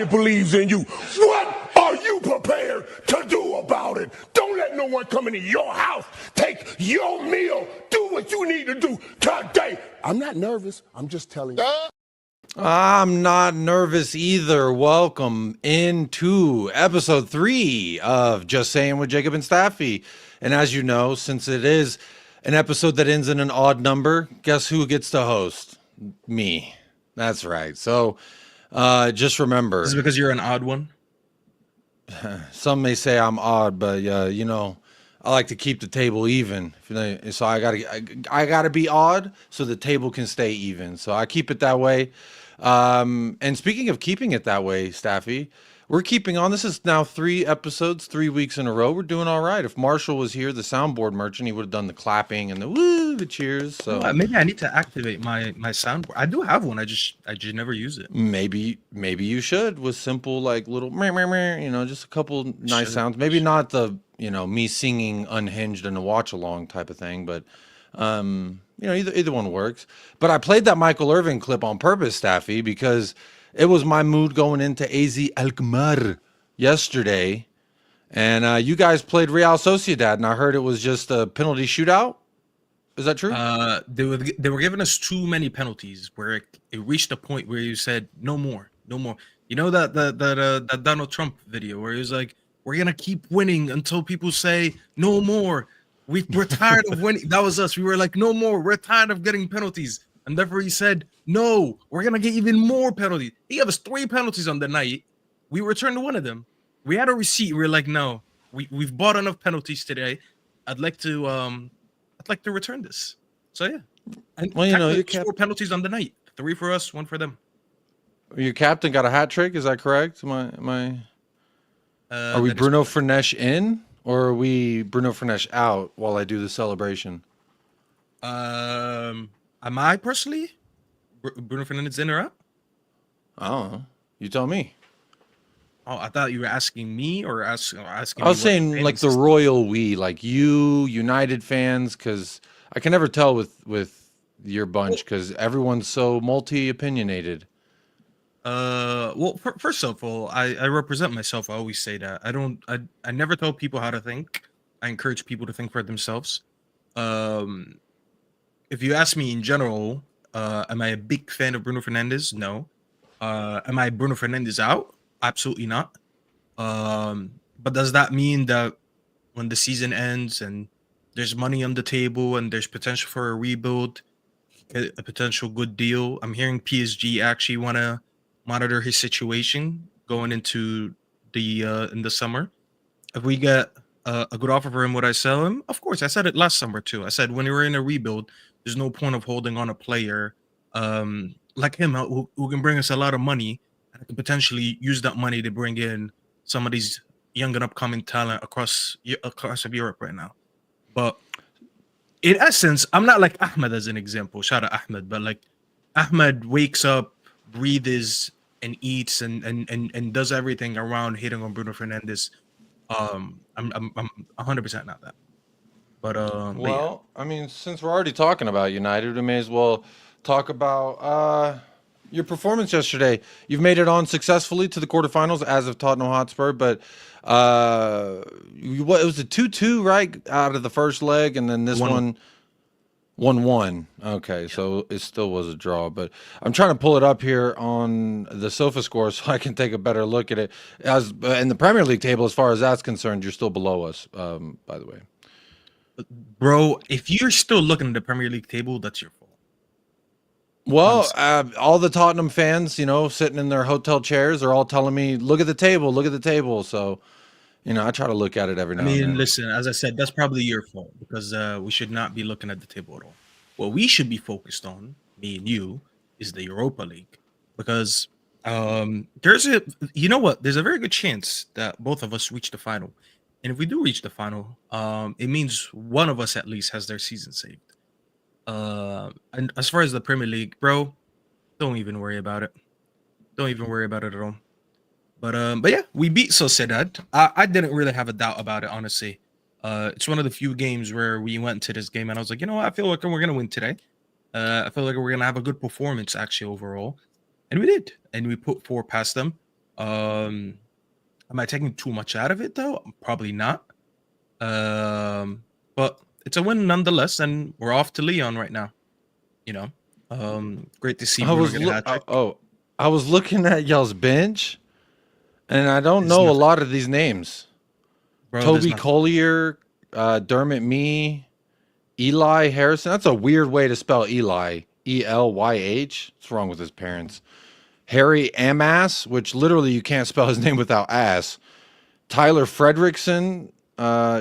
Nobody believes in you. What are you prepared to do about it? Don't let no one come into your house, take your meal, do what you need to do today. I'm not nervous. I'm just telling you. I'm not nervous either. Welcome into episode 3 of Just Saying with Jacob and Staffy. And as you know, since it is an episode that ends in an odd number, guess who gets to host? Me. That's right. So just remember. Is it because you're an odd one? Some may say I'm odd, but you know, I like to keep the table even. So I gotta be odd so the table can stay even. So I keep it that way. And speaking of keeping it that way, Staffy, we're keeping on. This is now 3 episodes, 3 weeks in a row. We're doing all right. If Marshall was here, the soundboard merchant, he would have done the clapping and the woo, the cheers. So maybe I need to activate my soundboard. I do have one. I just never use it. Maybe you should, with simple like little meh, meh, meh, you know, just a couple nice sounds. Maybe not the, you know, me singing unhinged and a watch along type of thing, but you know, either one works. But I played that Michael Irvin clip on purpose, Staffy, because it was my mood going into AZ Alkmaar yesterday. And you guys played Real Sociedad, and I heard it was just a penalty shootout. Is that true? They were giving us too many penalties where it reached a point where you said, no more. You know that Donald Trump video where he was like, we're going to keep winning until people say no more. We're tired of winning. That was us. We were like, no more. We're tired of getting penalties. And therefore he said, no, we're going to get even more penalties. He gave us 3 penalties on the night. We returned one of them. We had a receipt. We were like, no, we've bought enough penalties today. I'd like to return this. So yeah. And well, you know, you 4 penalties on the night. 3 for us, 1 for them. Your captain got a hat trick. Is that correct? Are we Bruno Fernandes in, or are we Bruno Fernandes out while I do the celebration? Am I personally Bruno Fernandes in or out? I don't know. You tell me. Oh, I thought you were asking me or asking. I was saying like the royal we, like you, United fans, because I can never tell with your bunch because everyone's so multi-opinionated. Well, first of all, I represent myself. I always say that. I never tell people how to think. I encourage people to think for themselves. If you ask me in general, am I a big fan of Bruno Fernandes? No. Am I Bruno Fernandes out? Absolutely not. But does that mean that when the season ends and there's money on the table and there's potential for a rebuild, a potential good deal? I'm hearing PSG actually want to monitor his situation going into the in the summer. If we get a good offer for him, would I sell him? Of course. I said it last summer too. I said when you're in a rebuild, there's no point of holding on a player like him who can bring us a lot of money and can potentially use that money to bring in some of these young and upcoming talent across of Europe right now. But in essence, I'm not like Ahmed as an example. Shout out Ahmed, but like Ahmed wakes up, breathes, and eats and does everything around hitting on Bruno Fernandes. I'm 100% not that. But well, yeah. I mean, since we're already talking about United, we may as well talk about your performance yesterday. You've made it on successfully to the quarterfinals as of Tottenham Hotspur, but it was a 2-2 right out of the first leg, and then this 1-1. Okay, so it still was a draw, but I'm trying to pull it up here on the Sofa Score so I can take a better look at it. As in the Premier League table, as far as that's concerned, you're still below us. By the way, bro, if you're still looking at the Premier League table, that's your fault. Well, all the Tottenham fans, you know, sitting in their hotel chairs are all telling me, look at the table. So, you know, I try to look at it every now and then. Listen, as I said, that's probably your fault because we should not be looking at the table at all. What we should be focused on, me and you, is the Europa League because there's a very good chance that both of us reach the final. And if we do reach the final, it means one of us at least has their season saved. And as far as the Premier League, bro, don't even worry about it. Don't even worry about it at all. But yeah, we beat Sociedad. I didn't really have a doubt about it, honestly. It's one of the few games where we went to this game and I was like, you know what? I feel like we're gonna win today. I feel like we're gonna have a good performance actually overall, and we did. And we put 4 past them. Am I taking too much out of it though? Probably not. But it's a win nonetheless, and we're off to Leon right now. You know, great to see Bruno get a hat trick. I was looking at y'all's bench, and I don't It's know a nothing. lot of these names. Bro, Toby there's nothing. Collier, Dermot Mee, Eli Harrison. That's a weird way to spell Eli. Elyh. What's wrong with his parents? Harry Amass, which literally you can't spell his name without ass. Tyler Fredrickson,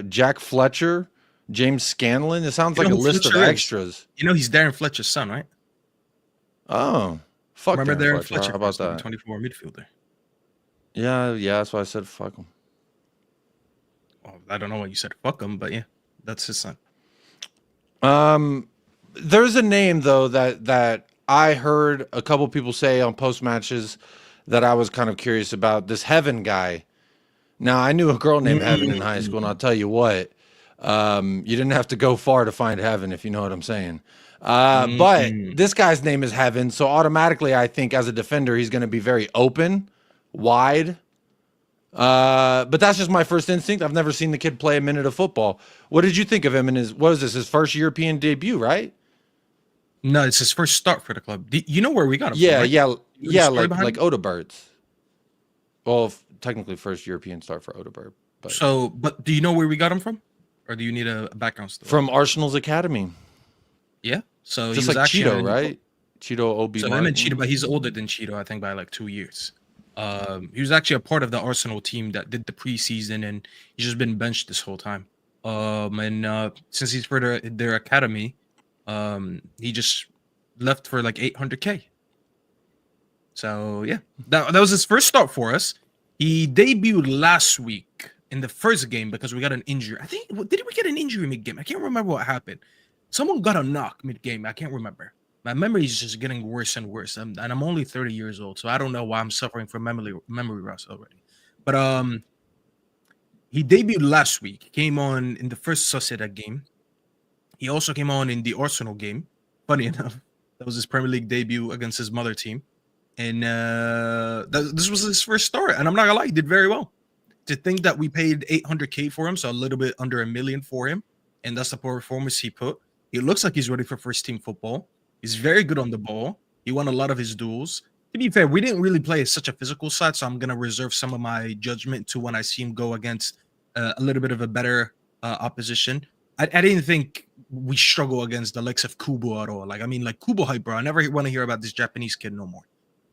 Jack Fletcher, James Scanlon. It sounds You like know a who list of Fletcher is? extras. You know he's Darren Fletcher's son, right? Oh, fuck. Remember Darren Fletcher? How about that? 24 midfielder. Yeah, that's why I said fuck him. Well, I don't know why you said fuck him, but yeah, that's his son. There's a name though that I heard a couple people say on post matches that I was kind of curious about. This Heaven guy. Now I knew a girl named Heaven in high school, and I'll tell you what, you didn't have to go far to find Heaven, if you know what I'm saying. But this guy's name is Heaven, so automatically I think as a defender he's going to be very open, wide. But that's just my first instinct. I've never seen the kid play a minute of football. What did you think of him in his? What was this? His first European debut, right? No, it's his first start for the club. You know where we got him Yeah, from, right? yeah, story like behind it? Odegaard's. Well, technically first European start for Odegaard, but So, but do you know where we got him from? Or do you need a background story? from Arsenal's academy, Yeah. So just he was like actually Cheeto, right? Cheeto Obi. So him and Cheeto, but he's older than Cheeto, I think, by like 2 years. He was actually a part of the Arsenal team that did the preseason, and he's just been benched this whole time. And since he's for their academy, he just left for like 800K. So yeah, that was his first start for us. He debuted last week in the first game because we got an injury. I think did we get an injury mid-game? I can't remember what happened. Someone got a knock mid-game. I can't remember. My memory is just getting worse and worse. And I'm only 30 years old, so I don't know why I'm suffering from memory loss already. But he debuted last week. He came on in the first Sociedad game. He also came on in the Arsenal game. Funny enough, that was his Premier League debut against his mother team. And this was his first start. And I'm not gonna lie, he did very well. To think that we paid 800K for him, so a little bit under $1 million for him, and that's the performance he put. He looks like he's ready for first team football. He's very good on the ball. He won a lot of his duels. To be fair, we didn't really play such a physical side, so I'm going to reserve some of my judgment to when I see him go against a little bit of a better opposition. I didn't think we struggle against the likes of Kubo at all. Like, I mean, like Kubo hype, bro. I never want to hear about this Japanese kid no more.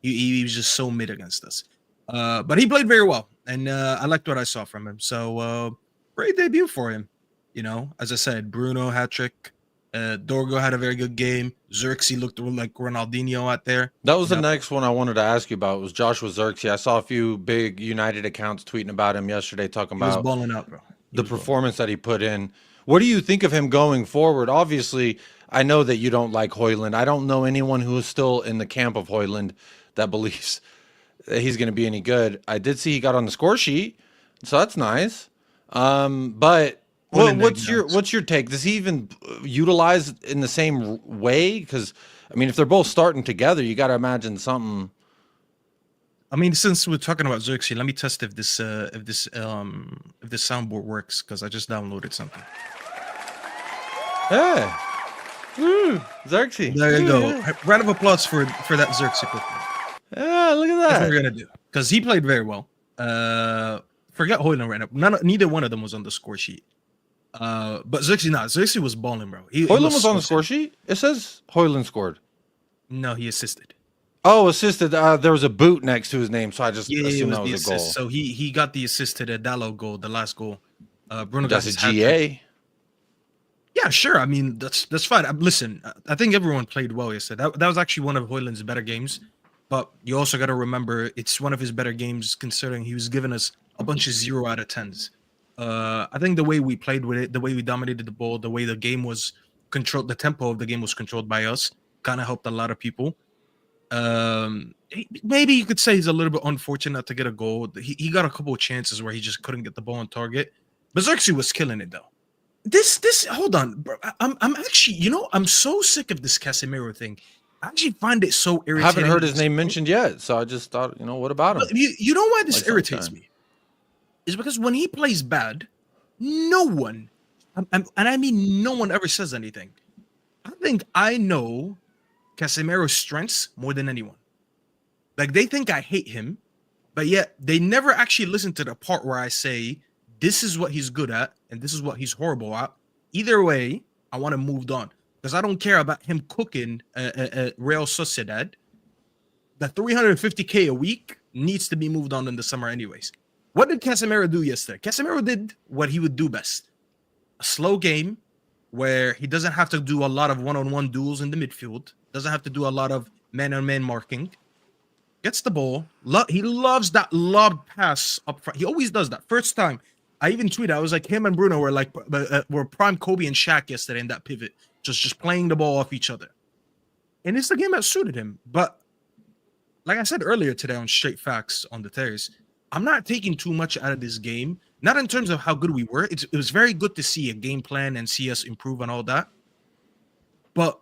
He was just so mid against us. But he played very well, and I liked what I saw from him. So great debut for him. You know, as I said, Bruno hat trick. Dorgo had a very good game. Zirkzee looked like Ronaldinho out there. That was the next one I wanted to ask you about. Was Joshua Zirkzee. I saw a few big United accounts tweeting about him yesterday, talking He was about balling out, bro. the performance that he put in. What do you think of him going forward? Obviously, I know that you don't like Hojlund. I don't know anyone who is still in the camp of Hojlund that believes that he's going to be any good. I did see he got on the score sheet, so that's nice. But what's your take? Does he even utilize in the same way? Because I mean, if they're both starting together, you got to imagine something. I mean, since we're talking about Zirkzee, let me test if this soundboard works, because I just downloaded something. Yeah, Zirkzee. There you go. Round of applause for that Zirkzee performance. Yeah, look at That's that. what we're gonna do, because he played very well. Forget Hojlund right now. Neither one of them was on the score sheet. But Zirkzee was balling, bro. Hojlund was on the score sheet. It says Hojlund scored. No, he assisted. Oh, assisted. There was a boot next to his name, so I just assumed that was a goal. So he got the assist to the Dallo goal, the last goal. Bruno That's got his a GA. Yeah, sure. I mean, that's fine. Listen, I think everyone played well yesterday. That was actually one of Hojlund's better games. But you also got to remember, it's one of his better games, considering he was giving us a bunch of 0 out of 10s. I think the way we played with it, the way we dominated the ball, the way the game was controlled, the tempo of the game was controlled by us, kind of helped a lot of people. Maybe you could say he's a little bit unfortunate to get a goal. He got a couple of chances where he just couldn't get the ball on target. But Zirkzee was killing it, though. This hold on, bro. I'm actually, I'm so sick of this Casemiro thing. I actually find it so I irritating. haven't heard his name mentioned yet, so I just thought, what about him? But you know why this Like irritates Sunshine. me? Is because when he plays bad, no one, and I mean no one ever says anything. I think I know Casemiro's strengths more than anyone. Like, they think I hate him, but yet they never actually listen to the part where I say, this is what he's good at, and this is what he's horrible at. Either way, I want him moved on. Because I don't care about him cooking Real Sociedad. The $350K a week needs to be moved on in the summer anyways. What did Casemiro do yesterday? Casemiro did what he would do best. A slow game where he doesn't have to do a lot of one-on-one duels in the midfield. Doesn't have to do a lot of man-on-man marking. Gets the ball. He loves that lob pass up front. He always does that. First time, I even tweeted, I was like, him and Bruno were like, were prime Kobe and Shaq yesterday in that pivot. Just playing the ball off each other. And it's the game that suited him. But like I said earlier today on Straight Facts on the Terrace, I'm not taking too much out of this game. Not in terms of how good we were. It was very good to see a game plan and see us improve and all that. But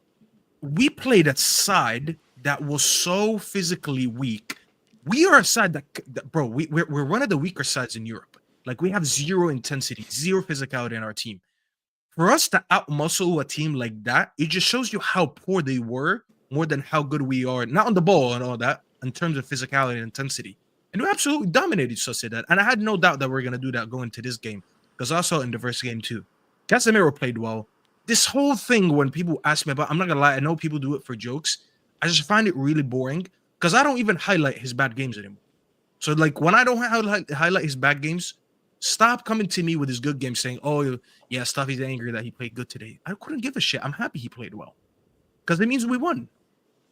we played a side that was so physically weak. We are a side that bro, we're one of the weaker sides in Europe. Like, we have zero intensity, zero physicality in our team. For us to outmuscle a team like that, it just shows you how poor they were more than how good we are, not on the ball and all that, in terms of physicality and intensity. And we absolutely dominated Sociedad. And I had no doubt that we're going to do that going into this game, because I saw it in the first game too. Casemiro played well. This whole thing, when people ask me about, I'm not going to lie, I know people do it for jokes. I just find it really boring, because I don't even highlight his bad games anymore. So, like, when I don't highlight his bad games, stop coming to me with his good games saying, oh, yeah, Staffy's angry that he played good today. I couldn't give a shit. I'm happy he played well, because it means we won.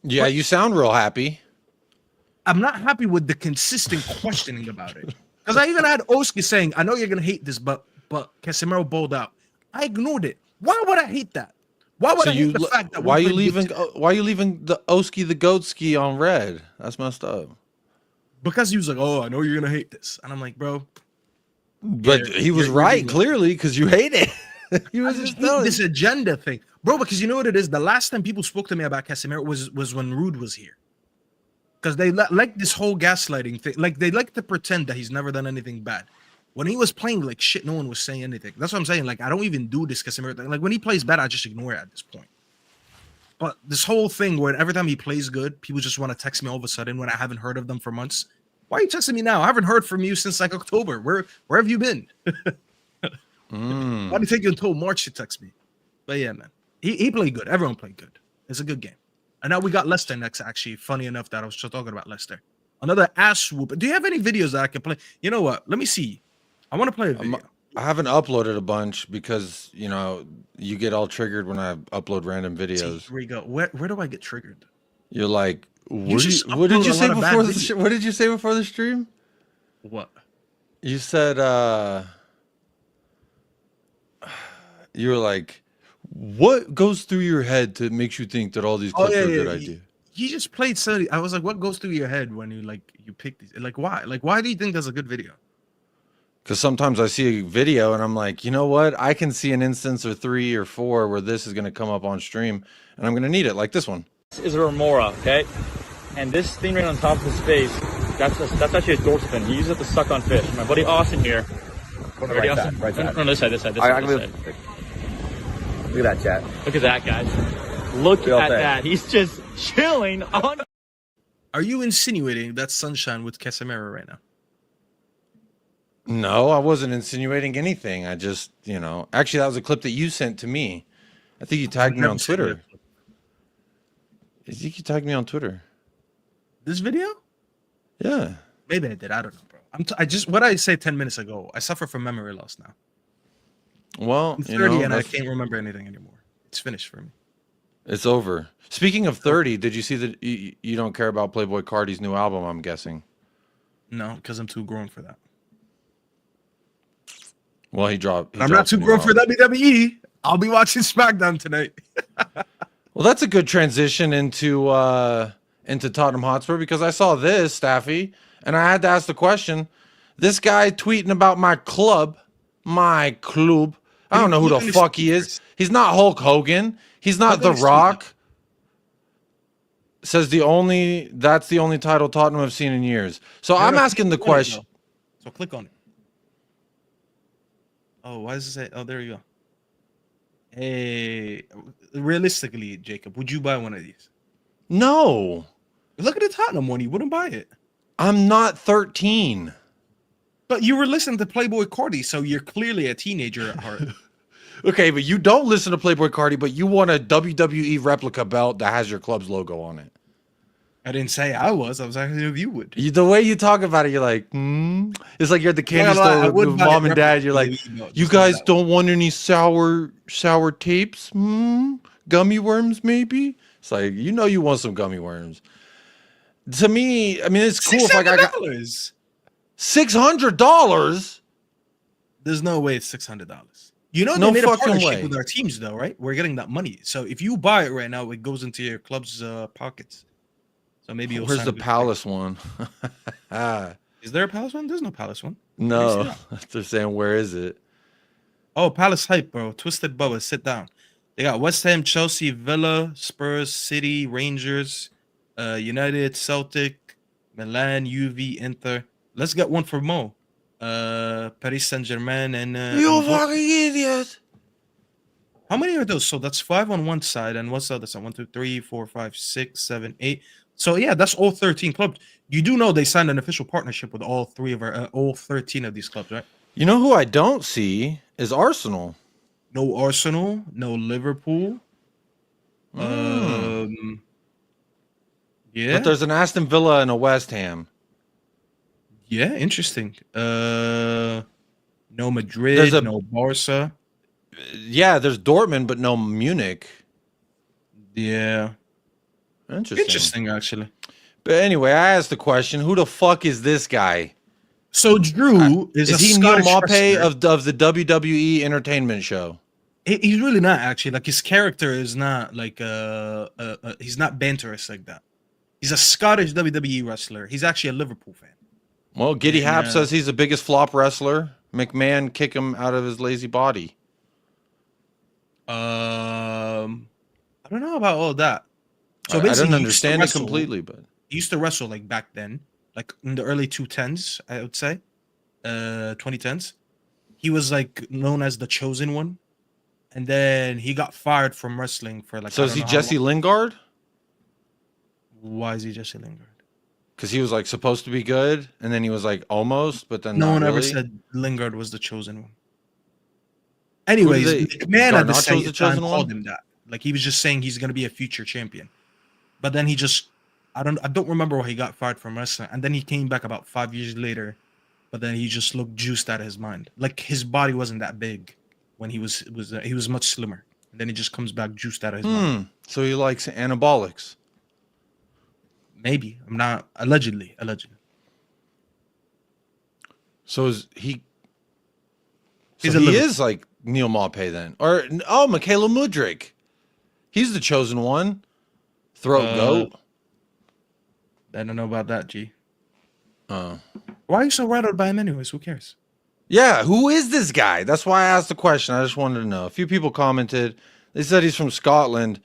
Yeah, but you sound real happy. I'm not happy with the consistent questioning about it. Because I even had Oski saying, I know you're going to hate this, but Casemiro bowled out. I ignored it. Why would I hate that? Why would I hate the fact that why are you leaving the Oski the Goatski on red? That's messed up. Because he was like, oh, I know you're going to hate this. And I'm like, bro. But he was right, clearly, because you hate it. He was just this agenda thing. Bro, because you know what it is? The last time people spoke to me about Casemiro was when Rude was here. Because they like this whole gaslighting thing. Like, they like to pretend that he's never done anything bad. When he was playing like shit, no one was saying anything. That's what I'm saying. Like, I don't even do this Casemiro thing. Like, when he plays bad, I just ignore it at this point. But this whole thing where every time he plays good, people just want to text me all of a sudden when I haven't heard of them for months. Why are you texting me now? I haven't heard from you since like October. Where have you been? Why do you think until March to text me? But yeah, man. He played good. Everyone played good. It's a good game. And now we got Leicester next, actually. Funny enough that I was just talking about Leicester. Another ass whoop. Do you have any videos that I can play? You know what? Let me see. I want to play a video. I haven't uploaded a bunch because, you get all triggered when I upload random videos. See, here we go. Where do I get triggered? You're like, what did you say before what did you say before the stream? What? You said you were like, what goes through your head that makes you think that all these clips are a good idea? He just played 30. I was like, what goes through your head when you pick these? Like, why? Like, why do you think that's a good video? Because sometimes I see a video and I'm like, you know what? I can see an instance or 3 or 4 where this is going to come up on stream and I'm going to need it, like this one. This is a remora, okay? And this thing right on top of his face, that's actually a door fin. He uses it to suck on fish. My buddy Austin here. Right side. No, this side. Look at that, chat. Look at that, guys. Look at that. He's just chilling on. Are you insinuating that's Sunshine with Casemiro right now? No, I wasn't insinuating anything. I just, actually, that was a clip that you sent to me. I think you tagged me on Twitter. I think you tagged me on Twitter. This video? Yeah. Maybe I did. I don't know, bro. What I say 10 minutes ago. I suffer from memory loss now. Well, I'm 30 and I can't remember anything anymore. It's finished for me. It's over. Speaking of 30, did you see that you don't care about Playboi Carti's new album, I'm guessing? No, because I'm too grown for that. Well, I'm not too grown for WWE. I'll be watching SmackDown tonight. Well, that's a good transition into Tottenham Hotspur, because I saw this, Staffy, and I had to ask the question. This guy tweeting about my club. I don't know who the fuck he is. He's not Hulk Hogan. He's not The Rock. says that's the only title Tottenham have seen in years. So I'm asking the question. So click on it. Oh, why does it say? Oh, there you go. Hey, realistically, Jacob, would you buy one of these? No, Look at the Tottenham one. You wouldn't buy it. I'm not 13. But you were listening to Playboy Cardi, so you're clearly a teenager at heart. Okay, but you don't listen to Playboy Cardi, but you want a WWE replica belt that has your club's logo on it. I didn't say I was. I was asking if you would. The way you talk about it, you're like, It's like you're at the candy store with mom and dad. You're like, you guys don't want any sour tapes? Gummy worms, maybe? It's like, you want some gummy worms. To me, I mean, it's cool if I got $600. There's no way it's $600. They No made a fucking partnership way. with our teams, though, right? We're getting that money. So if you buy it right now, it goes into your club's pockets. So maybe Where's the Palace one? Is there a Palace one? There's no Palace one. No, they're saying, where is it? Oh, Palace hype, bro. Twisted Bubba, sit down. They got West Ham, Chelsea, Villa, Spurs, City, Rangers, United, Celtic, Milan, UV, Inter. Let's get one for Mo. Paris Saint-Germain and You fucking idiot. how many are those? So that's 5 on one side, and what's the other side? 1, 2, 3, 4, 5, 6, 7, 8. So yeah, that's all 13 clubs. You do know they signed an official partnership with all 13 of these clubs, right? You know who I don't see is Arsenal. No Arsenal, no Liverpool. Yeah, But there's an Aston Villa and a West Ham. yeah, interesting. No Madrid, no Barca. Yeah, there's Dortmund, but no Munich. Yeah, interesting actually. But anyway, I asked the question: who the fuck is this guy? So Drew is he Scottish Neil Maupay wrestler. of the WWE entertainment show? He's really not actually. Like his character is not like he's not banterous like that. He's a Scottish WWE wrestler. He's actually a Liverpool fan. Well, Giddy Hap says he's the biggest flop wrestler. McMahon kick him out of his lazy body. I don't know about all that. So I basically, don't understand it completely, but he used to wrestle like back then, like in the early 2010s, I would say, 2010s. He was like known as the Chosen One, and then he got fired from wrestling for like. So is he Jesse Lingard? Why is he Jesse Lingard? Because he was like supposed to be good, and then he was like almost, but then No one ever really. said Lingard was the Chosen One. Anyways, McMahon at the same time called him that. Like he was just saying he's gonna be a future champion, but then he just I don't remember why he got fired from wrestling, and then he came back about 5 years later, but then he just looked juiced out of his mind. Like his body wasn't that big when he was much slimmer, and then he just comes back juiced out of his mind. So he likes anabolics. Maybe I'm not allegedly. So is he? He's So a he Liverpool. is like Neil Maupay then, or Michaela Mudryk. He's the chosen one. Throat goat. I don't know about that, G. Oh. Why are you so rattled by him anyways? Who cares? Yeah, who is this guy? That's why I asked the question. I just wanted to know. A few people commented. They said he's from Scotland.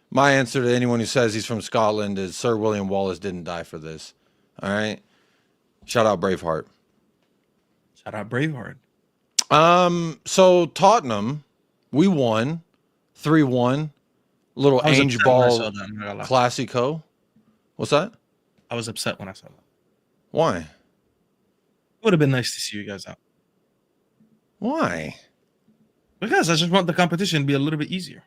My answer to anyone who says he's from Scotland is Sir William Wallace didn't die for this. All right. Shout out Braveheart. Shout out Braveheart. So Tottenham, we won 3-1. Little I was Ange upset when I Ball saw that, I'm not gonna lie. Classico. What's that? I was upset when I saw that. Why? It would have been nice to see you guys out. Why? Because I just want the competition to be a little bit easier.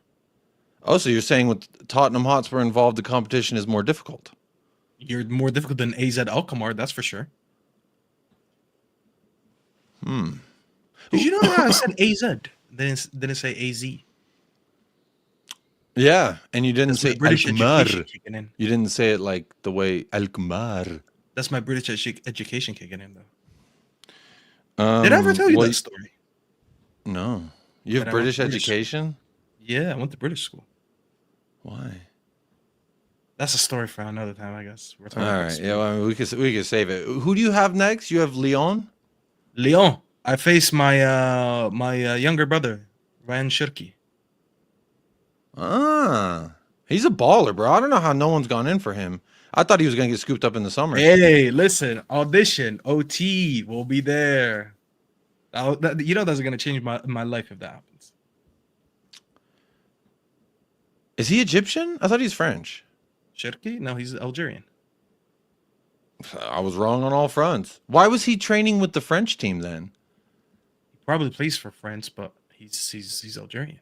Oh, so you're saying with Tottenham Hotspur involved, the competition is more difficult? You're more difficult than AZ Alkmaar, that's for sure. Did you know how I said AZ? Didn't say AZ. Yeah, and you didn't That's my say British Alkmaar. education kicking in. You didn't say it like the way Alkmaar. That's my British education kicking in, though. Did I ever tell you that story? No. You have That I went British to British- education? Yeah, I went to British school. Why? That's a story for another time, I guess. We're All talking about right. school. Yeah, well, I mean, we can save it. Who do you have next? You have Leon? Lyon. I face my younger brother, Ryan Shirky. Ah. He's a baller, bro. I don't know how no one's gone in for him. I thought he was going to get scooped up in the summer. Hey, listen, audition, OT will be there. You know that's going to change my life if that happens. Is he Egyptian? I thought he's French. Zirkzee? No, he's Algerian. I was wrong on all fronts. Why was he training with the French team then? He probably plays for France, but he's Algerian.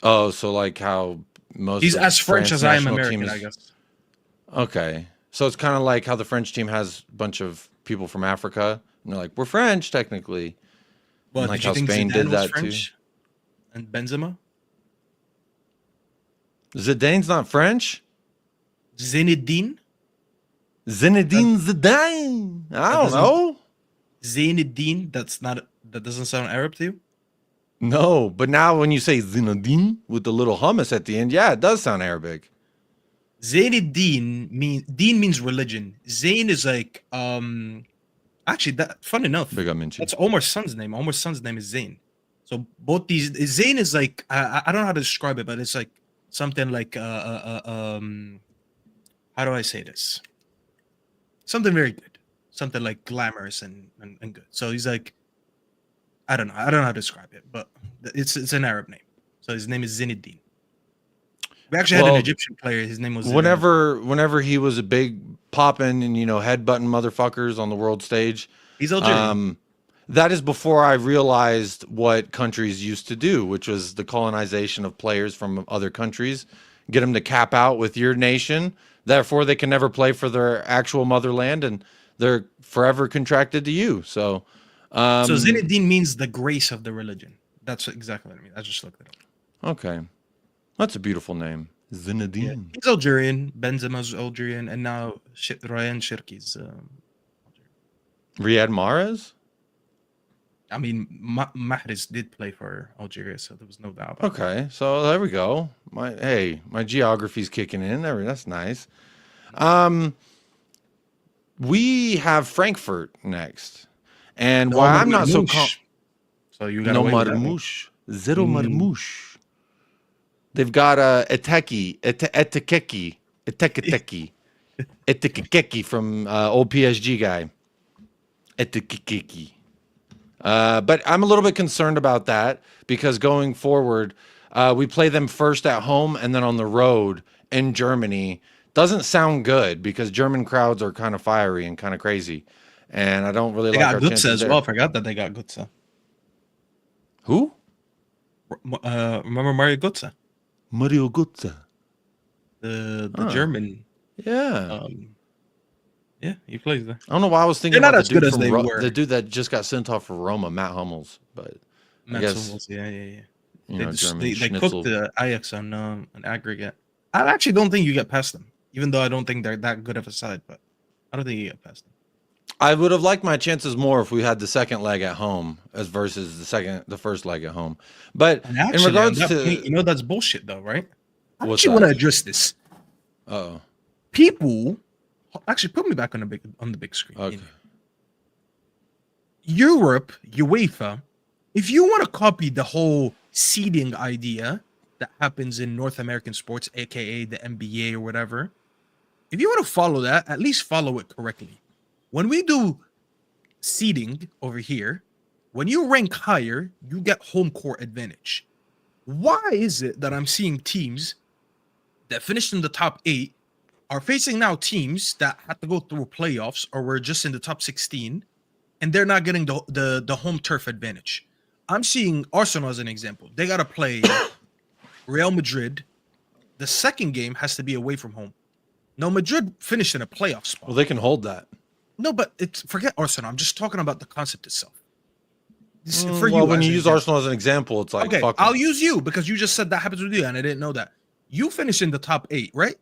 Oh, so like how most He's of as French France as I am national American, team is- I guess. Okay. So it's kind of like how the French team has a bunch of people from Africa. And they're like, we're French, technically. Well, And like did you how think Spain Zidane did was that French? And Benzema? too. Zidane's not French? Zinedine? Zinedine Zidane. I don't doesn't- know. Zinedine? That doesn't sound Arab to you? No, but now when you say Zinedine with the little hummus at the end, yeah, it does sound Arabic. Zinedine Deen means religion. Zayn is like actually that fun enough. Big up Minchi. That's Omar's son's name. Omar's son's name is Zayn. So both these Zayn is like I don't know how to describe it, but it's like something like how do I say this? Something very good. Something like glamorous and good. So he's like I don't know how to describe it, but it's an Arab name. So his name is Zinedine. We actually had an Egyptian player. His name was whenever he was a big popping and headbutting motherfuckers on the world stage. He's Algerian. That is before I realized what countries used to do, which was the colonization of players from other countries, get them to cap out with your nation. Therefore, they can never play for their actual motherland, and they're forever contracted to you. So Zinedine means the grace of the religion. That's exactly what I mean. I just looked it up. Okay. That's a beautiful name. Zinedine. Yeah. He's Algerian. Benzema's Algerian. And now Ryan Cherki's Riyad Mahrez? I mean, Mahrez did play for Algeria, so there was no doubt. Okay, so there we go. My geography's kicking in. That's nice. We have Frankfurt next, and No why I'm not so Marmouche. So you got no Marmouche, zero Marmouche. They've got Etekeki from old PSG guy. Etekeki. But I'm a little bit concerned about that because going forward, we play them first at home and then on the road in Germany. Doesn't sound good because German crowds are kind of fiery and kind of crazy, and I don't really They like got our Götze chances as there. well. Forgot that they got Götze. Who? Remember Mario Götze? Mario Götze. The German. Yeah. Yeah, he plays there. I don't know why I was thinking They're not about as good as they were. the dude that just got sent off for Roma, Matt Hummels. But I guess Yeah. German They schnitzel. cooked the Ajax on an aggregate. I actually don't think you get past them, even though I don't think they're that good of a side. But I don't think you get past them. I would have liked my chances more if we had the second leg at home as versus the first leg at home. But And actually, in regards on that to point, that's bullshit, though, right? I What's actually that? want to address this. oh, People, actually, put me back on the big screen. okay. Europe, UEFA, if you want to copy the whole seeding idea that happens in North American sports, aka the NBA or whatever, if you want to follow that, at least follow it correctly. When we do seeding over here, when you rank higher, you get home court advantage. Why is it that I'm seeing teams that finished in the top 8 are facing now teams that had to go through playoffs or were just in the top 16, and they're not getting the home turf advantage? I'm seeing Arsenal as an example. They got to play Real Madrid. The second game has to be away from home. Now, Madrid finished in a playoff spot. Well, they can hold that. No, but forget Arsenal. I'm just talking about the concept itself. When you use Arsenal as an example, it's like okay, fuck I'll them. use you because you just said that happens with you, and I didn't know that. You finished in the top 8, right?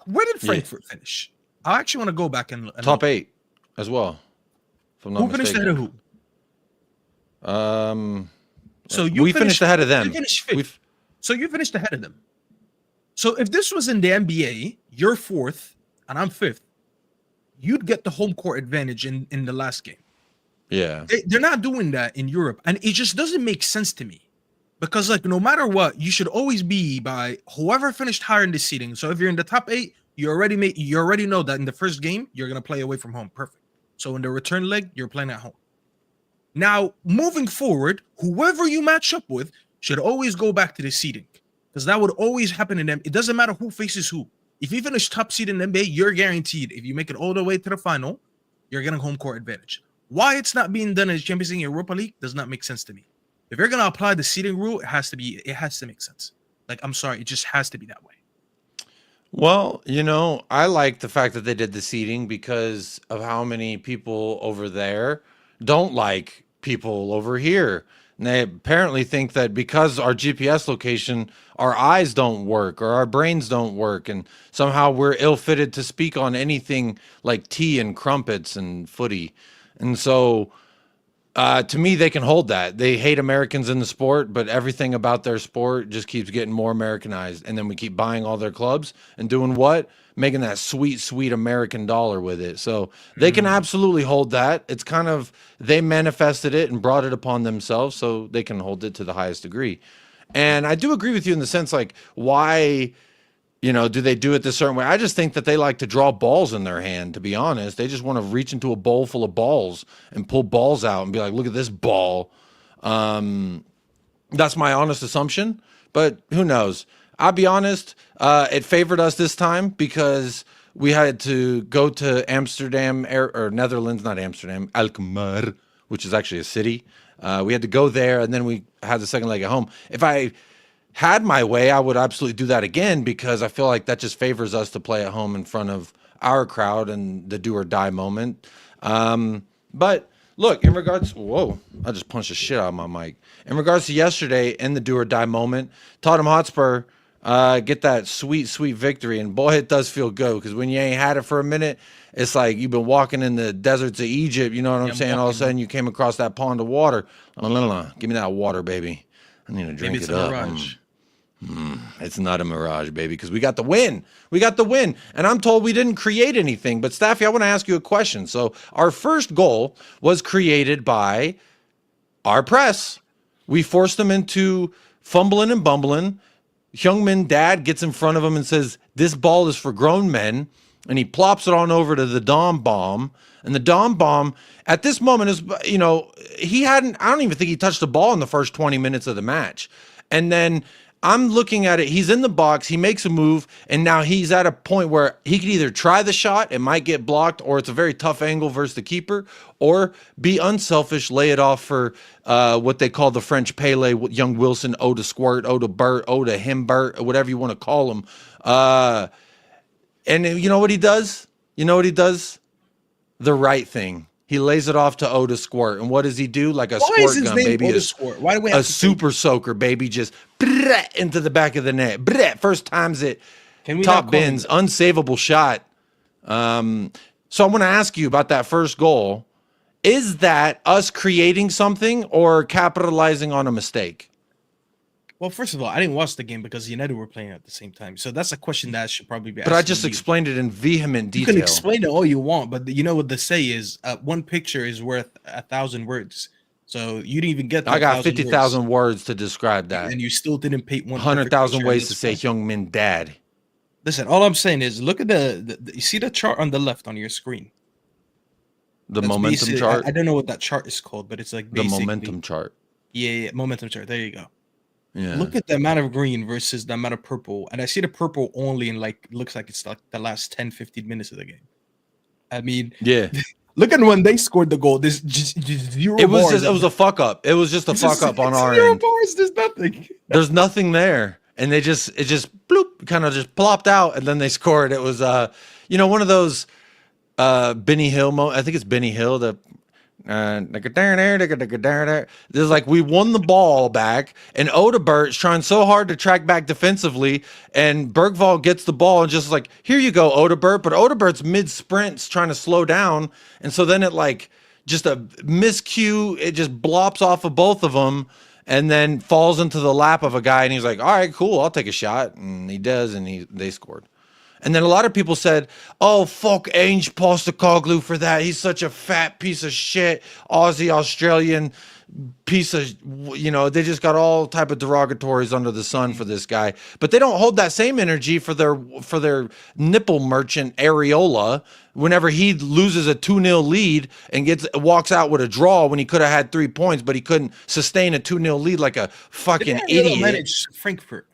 Where did Frankfurt finish? I actually want to go back and top 8 as well. If I'm not Who finished ahead of who? So we finished ahead of them. You finished 5th. So you finished ahead of them. So if this was in the NBA, you're 4th and I'm 5th, you'd get the home court advantage in the last game. Yeah. They're not doing that in Europe, and it just doesn't make sense to me. Because like no matter what, you should always be by whoever finished higher in the seeding. So if you're in the top 8, you already know that in the first game you're gonna play away from home. Perfect. So in the return leg, you're playing at home. Now moving forward, whoever you match up with should always go back to the seeding, because that would always happen in them. It doesn't matter who faces who. If you finish top seed in the NBA, you're guaranteed. If you make it all the way to the final, you're getting home court advantage. Why it's not being done in Champions League and Europa League does not make sense to me. If you're gonna apply the seeding rule, it has to make sense. Like, I'm sorry, it just has to be that way. Well, I like the fact that they did the seating because of how many people over there don't like people over here. And they apparently think that because our GPS location, our eyes don't work or our brains don't work, and somehow we're ill-fitted to speak on anything like tea and crumpets and footy. And so to me, they can hold that. They hate Americans in the sport, but everything about their sport just keeps getting more Americanized. And then we keep buying all their clubs and doing what? Making that sweet, sweet American dollar with it. So they can absolutely hold that. It's kind of, they manifested it and brought it upon themselves, so they can hold it to the highest degree. And I do agree with you in the sense, like, why, do they do it this certain way? I just think that they like to draw balls in their hand, to be honest. They just want to reach into a bowl full of balls and pull balls out and be like, look at this ball. That's my honest assumption, but who knows? I'll be honest, it favored us this time because we had to go to Amsterdam, or Netherlands, not Amsterdam, Alkmaar, which is actually a city. We had to go there, and then we had the second leg at home. If I had my way, I would absolutely do that again, because I feel like that just favors us to play at home in front of our crowd and the do or die moment. But look, in regards, whoa, I just punched the shit out of my mic. In regards to yesterday in the do or die moment, Tottenham Hotspur get that sweet, sweet victory. And boy, it does feel good, because when you ain't had it for a minute, it's like you've been walking in the deserts of Egypt. You know what I'm saying? All of a sudden you came across that pond of water. Give me that water, baby. I need to drink it up. It's not a mirage, baby, because we got the win. We got the win. And I'm told we didn't create anything. But Staffy, I want to ask you a question. So our first goal was created by our press. We forced them into fumbling and bumbling. Heung-min dad gets in front of him and says, this ball is for grown men. And he plops it on over to the Dom Bomb. And the Dom Bomb at this moment is, I don't even think he touched the ball in the first 20 minutes of the match. And then I'm looking at it. He's in the box. He makes a move. And now he's at a point where he could either try the shot. It might get blocked, or it's a very tough angle versus the keeper, or be unselfish, lay it off for what they call the French Pele, young Wilson, Oda Squirt, Oda Burt, Oda Himbert, whatever you want to call him. And you know what he does? The right thing. He lays it off to Oda Squirt. And what does he do? Like a squirt gun, baby. Oda Squirt? Why do we have a super soaker, baby, just into the back of the net. First times it top bins, unsavable shot. So I want to ask you about that first goal. Is that us creating something or capitalizing on a mistake? Well, first of all, I didn't watch the game because United were playing at the same time. So that's a question that should probably be asked. But I just explained it in vehement detail. You can explain it all you want, but you know what they say is one picture is worth 1,000 words. So you didn't even get that. I got 50,000 words to describe that. And you still didn't paint 100,000 ways to say Heung-min dad. Listen, all I'm saying is look at you see the chart on the left on your screen? That's momentum chart? I don't know what that chart is called, but it's like the momentum chart. Yeah, momentum chart. There you go. Yeah. Look at the amount of green versus the amount of purple. And I see the purple only in looks like it's like the last 10, 15 minutes of the game. I mean, yeah. Look at when they scored the goal. There's just 0 it was bars. It was a fuck up. It was just a fuck up on our 0 end. bars. There's nothing. There's nothing there. And it just bloop, kind of just plopped out, and then they scored. It was one of those Benny Hill I think it's Benny Hill, the there's like, we won the ball back, and Odebert's trying so hard to track back defensively, and Bergvall gets the ball and just like, here you go, Odebert. But Odebert's mid sprints trying to slow down, and so then it like just a miscue, it just blops off of both of them and then falls into the lap of a guy, and he's like, all right, cool, I'll take a shot. And he does, and they scored. And then a lot of people said, oh, fuck Ange Postecoglou for that. He's such a fat piece of shit, Aussie, Australian, piece of, they just got all type of derogatories under the sun for this guy, but they don't hold that same energy for their nipple merchant Areola whenever he loses a 2-0 lead and walks out with a draw when he could have had 3 points, but he couldn't sustain a 2-0 lead like a fucking idiot. Manage Frankfurt.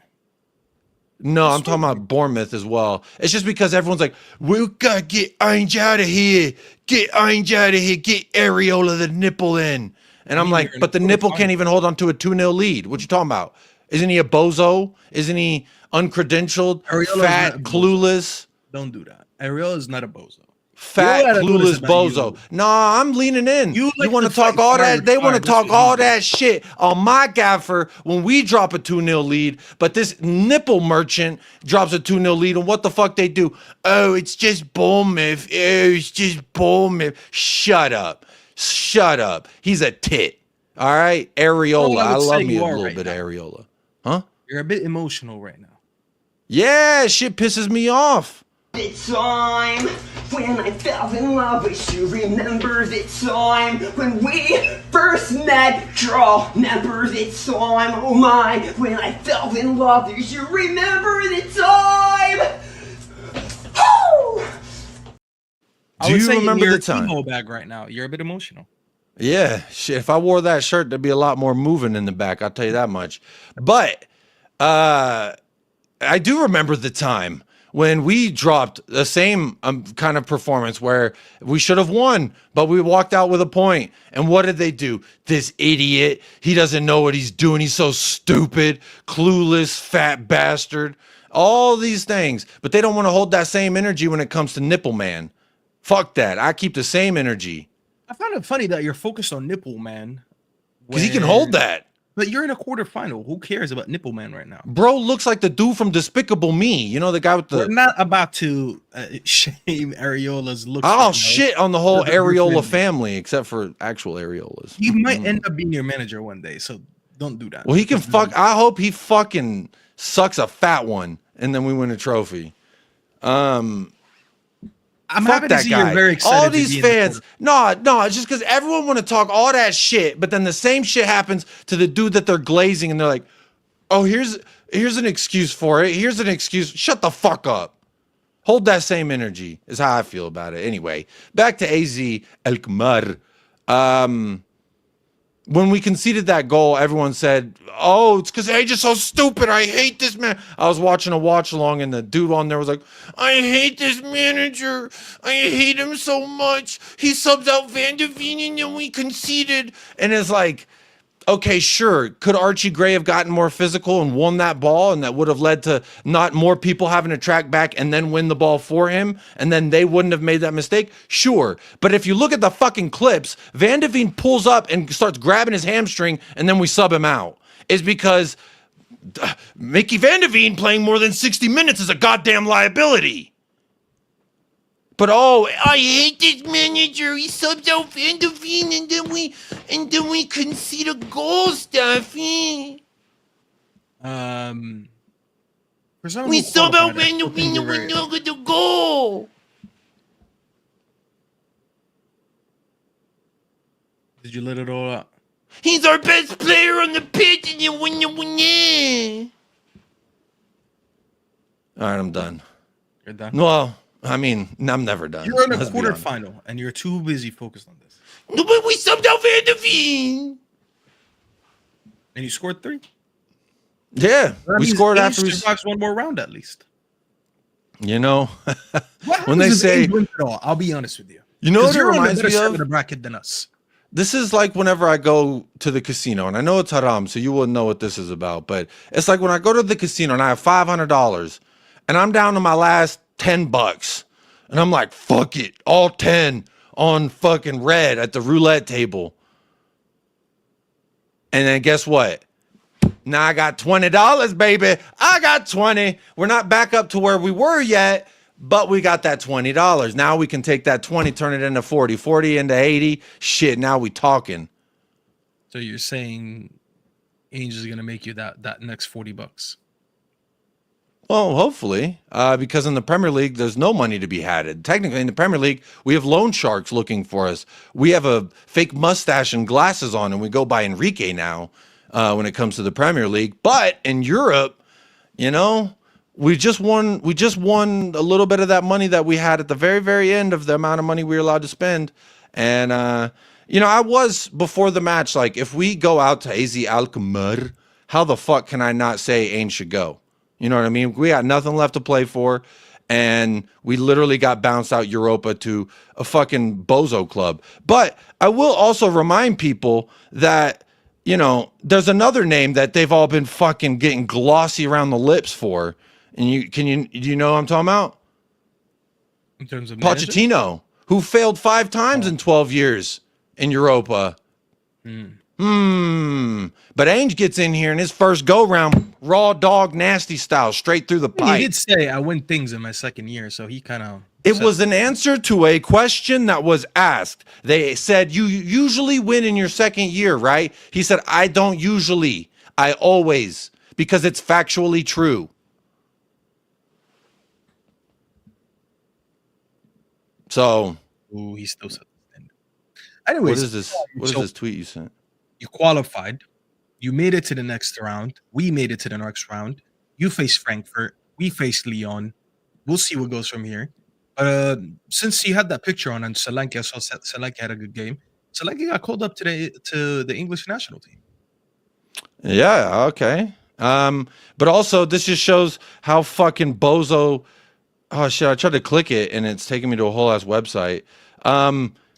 No, I'm talking about Bournemouth as well. It's just because everyone's like, we gotta get Ainge out of here. Get Ainge out of here. Get Areola the nipple in. And I'm like, but the nipple can't even hold on to a 2-0 lead. What you talking about? Isn't he a bozo? Isn't he uncredentialed, fat, clueless? Don't do that. Areola is not a bozo. Fat, clueless bozo. Nah, I'm leaning in. You want to talk all that? They want to talk all that shit on my gaffer when we drop a 2-0 lead, but this nipple merchant drops a 2-0 lead, and what the fuck they do? Oh, it's just Bournemouth. Oh, it's just Bournemouth. Shut up. Shut up. He's a tit. All right? Areola. I love me a little bit of Areola. Huh? You're a bit emotional right now. Yeah, shit pisses me off. The time when I fell in love with you. Remember the time when we first met. Girl, remember the time, oh my, when I fell in love with you. Remember the time. Woo! Do you remember the time? Emo bag right now. You're a bit emotional. Yeah, shit. If I wore that shirt, there'd be a lot more moving in the back. I'll tell you that much. But I do remember the time when we dropped the same kind of performance where we should have won, but we walked out with a point. And what did they do? This idiot, he doesn't know what he's doing. He's so stupid, clueless, fat bastard, all these things. But they don't want to hold that same energy when it comes to Nipple Man. Fuck that. I keep the same energy. I find it funny that you're focused on Nipple Man. Because he can hold that. But you're in a quarterfinal. Who cares about Nipple Man right now? Bro looks like the dude from Despicable Me. You know, the guy with the... We're not about to shame Areola's looks. Oh, right shit on the whole Areola family, except for actual Areolas. He might end up being your manager one day, so don't do that. Well, he can fuck... I hope he fucking sucks a fat one, and then we win a trophy. I'm fuck happy that to see guy. you're very excited. All these fans, no, it's just because everyone want to talk all that shit, but then the same shit happens to the dude that they're glazing, and they're like, "Oh, here's an excuse for it. Here's an excuse." Shut the fuck up. Hold that same energy. Is how I feel about it. Anyway, back to AZ Alkmaar. When we conceded that goal, everyone said, "Oh, it's because Age is so stupid. I hate this man." I was watching a watch along, and the dude on there was like, "I hate this manager. I hate him so much. He subs out Van de Ven, and then we conceded." And it's like, okay, sure. Could Archie Gray have gotten more physical and won that ball, and that would have led to not more people having to track back and then win the ball for him, and then they wouldn't have made that mistake? Sure. But if you look at the fucking clips, Van de Ven pulls up and starts grabbing his hamstring, and then we sub him out. It's because Mickey Van de Ven playing more than 60 minutes is a goddamn liability. But oh, I hate this manager. He subs out Van de Ven, and then we concede a goal, Staffy. We sub out Van de Ven, and we don't get the goal. Did you let it all out? He's our best player on the pitch, and then win. All right, I'm done. You're done? Well, I mean, I'm never done. You're in a quarterfinal, and you're too busy focused on this. No, but we subbed out Van de Ven. And you scored 3? Yeah, we scored after we survives one more round at least. You know, when they say, I'll be honest with you. You know what it reminds me of? The bracket than us. This is like whenever I go to the casino, and I know it's haram, so you wouldn't know what this is about, but it's like when I go to the casino and I have $500 and I'm down to my last $10 and I'm like, fuck it, all 10 on fucking red at the roulette table. And then guess what? Now I got $20, baby. I got 20. We're not back up to where we were yet, but we got that $20. Now we can take that 20, turn it into 40, 40 into 80. Shit, now we talking. So you're saying Angel is going to make you that next $40? Well, hopefully, because in the Premier League, there's no money to be had. Technically, in the Premier League, we have loan sharks looking for us. We have a fake mustache and glasses on, and we go by Enrique now when it comes to the Premier League. But in Europe, you know, we just won a little bit of that money that we had at the very, very end of the amount of money we were allowed to spend. And, you know, I was before the match, like, if we go out to AZ Alkmaar, how the fuck can I not say Ainge should go? You know what I mean? We got nothing left to play for, and we literally got bounced out Europa to a fucking bozo club. But I will also remind people that, you know, there's another name that they've all been fucking getting glossy around the lips for. And do you know what I'm talking about? In terms of Pochettino, who failed 5 times in 12 years in Europa. But Ainge gets in here in his first go-round, raw dog, nasty style, straight through the pipe. He did say, I win things in my second year, so he kind of... It was an answer to a question that was asked. They said, you usually win in your second year, right? He said, I don't usually. I always. Because it's factually true. So... Ooh, he's still... Anyways, what is this? What is this tweet you sent? You qualified. You made it to the next round. We made it to the next round. You face Frankfurt. We face Lyon. We'll see what goes from here. Since you had that picture on and Solanke, I saw Solanke had a good game. Solanke got called up to the English national team. Yeah, okay. But also this just shows how fucking bozo. Oh shit! I tried to click it and it's taking me to a whole ass website.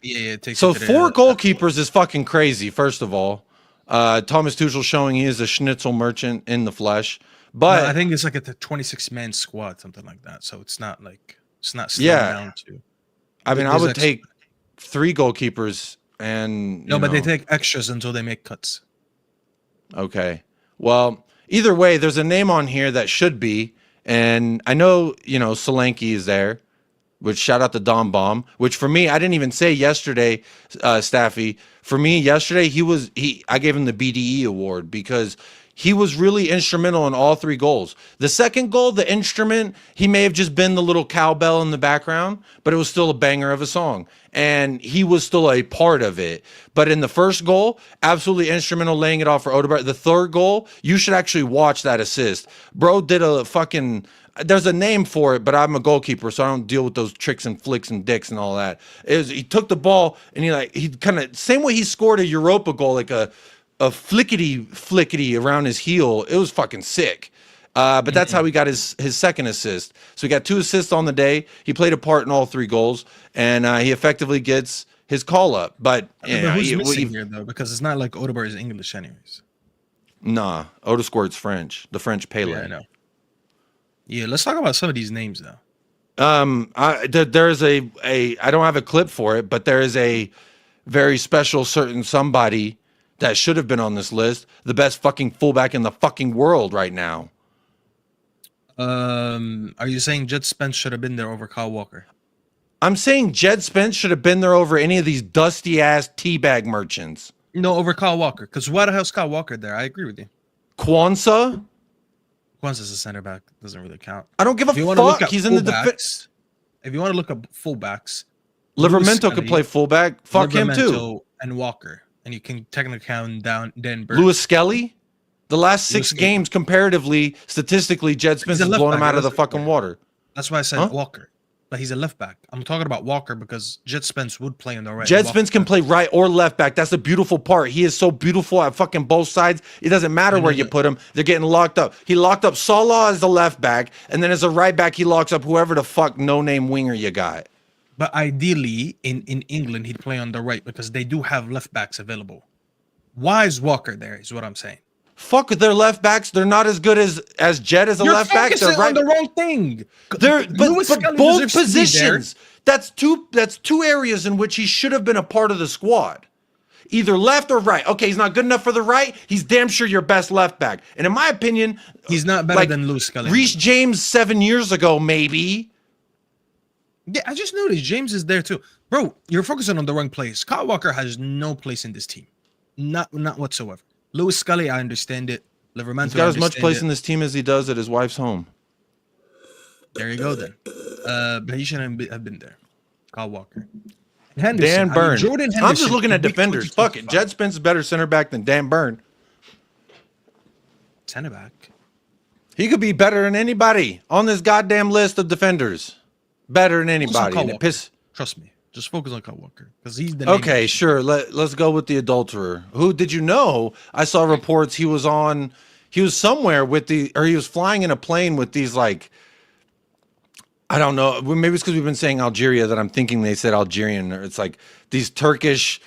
Yeah, it takes so 4 goalkeepers is fucking crazy. First of all, Thomas Tuchel showing he is a schnitzel merchant in the flesh. But no, I think it's like a 26-man squad, something like that. So it's not down to. I mean, I would take 3 goalkeepers and no, but they take extras until they make cuts. Okay. Well, either way, there's a name on here that should be, and I know Solanke is there. Which shout out to Dom Bomb, which for me, I didn't even say yesterday, Staffy. For me, yesterday, I gave him the BDE award because he was really instrumental in all 3 goals. The second goal, the instrument, he may have just been the little cowbell in the background, but it was still a banger of a song. And he was still a part of it. But in the first goal, absolutely instrumental laying it off for Odegaard. The third goal, you should actually watch that assist. Bro did a fucking... There's a name for it, but I'm a goalkeeper, so I don't deal with those tricks and flicks and dicks and all that. He took the ball and he kind of same way he scored a Europa goal, like a flickety around his heel. It was fucking sick. But that's how he got his second assist. So he got 2 assists on the day. He played a part in all 3 goals, and he effectively gets his call up. But who's missing here though? Because it's not like Odegaard is English, anyways. Nah, Odegaard's French. The French Pele. Yeah, I know. Yeah, let's talk about some of these names though. There's I don't have a clip for it, but there is a very special certain somebody that should have been on this list. The best fucking fullback in the fucking world right now. Are you saying Jed Spence should have been there over Kyle Walker? I'm saying Jed Spence should have been there over any of these dusty ass teabag merchants. No, over Kyle Walker. Because why the hell's Kyle Walker there? I agree with you. Kwanzaa? Kwanzaa's a center back. Doesn't really count. I don't give a fuck. He's in the defense. If you want to look at fullbacks, Livermento could play fullback. Fuck him too. And Walker. And you can technically count down Dan Burke. Lewis Skelly? The last 6 games, comparatively, statistically, Jed Spence has blown him out of the fucking water. That's why I said Walker. But he's a left back. I'm talking about Walker because Jed Spence would play on the right. Jed Spence can play right or left back. That's the beautiful part. He is so beautiful at fucking both sides. It doesn't matter where you put him. They're getting locked up. He locked up Salah as the left back, and then as a right back, he locks up whoever the fuck no-name winger you got. But ideally, in England, he'd play on the right because they do have left backs available. Why is Walker there, is what I'm saying. Fuck their left backs. They're not as good as Jed as a left back. They're right on the wrong thing. But both positions. That's two areas in which he should have been a part of the squad. Either left or right. Okay, he's not good enough for the right. He's damn sure your best left back. And in my opinion, he's not better than Lewis Skelly. Reece James 7 years ago, maybe. Yeah, I just noticed James is there too. Bro, you're focusing on the wrong place. Kyle Walker has no place in this team. Not whatsoever. Lewis Skelly, I understand it. Livermento, he's got as much place in this team as he does at his wife's home. There you go then. But he shouldn't have been there. Kyle Walker. Henderson. Dan Burn. Jordan Henderson. I'm just looking at week defenders. Fuck it. 2025. Jed Spence is better center back than Dan Burn. Center back. He could be better than anybody on this goddamn list of defenders. Better than anybody. And it piss. Trust me. Just focus on Kyle Walker because he's the Okay, sure. Let's go with the adulterer. Who did you know? I saw reports he was somewhere with he was flying in a plane with these like, I don't know. Maybe it's because we've been saying Algeria that I'm thinking they said Algerian. Or it's like these Turkish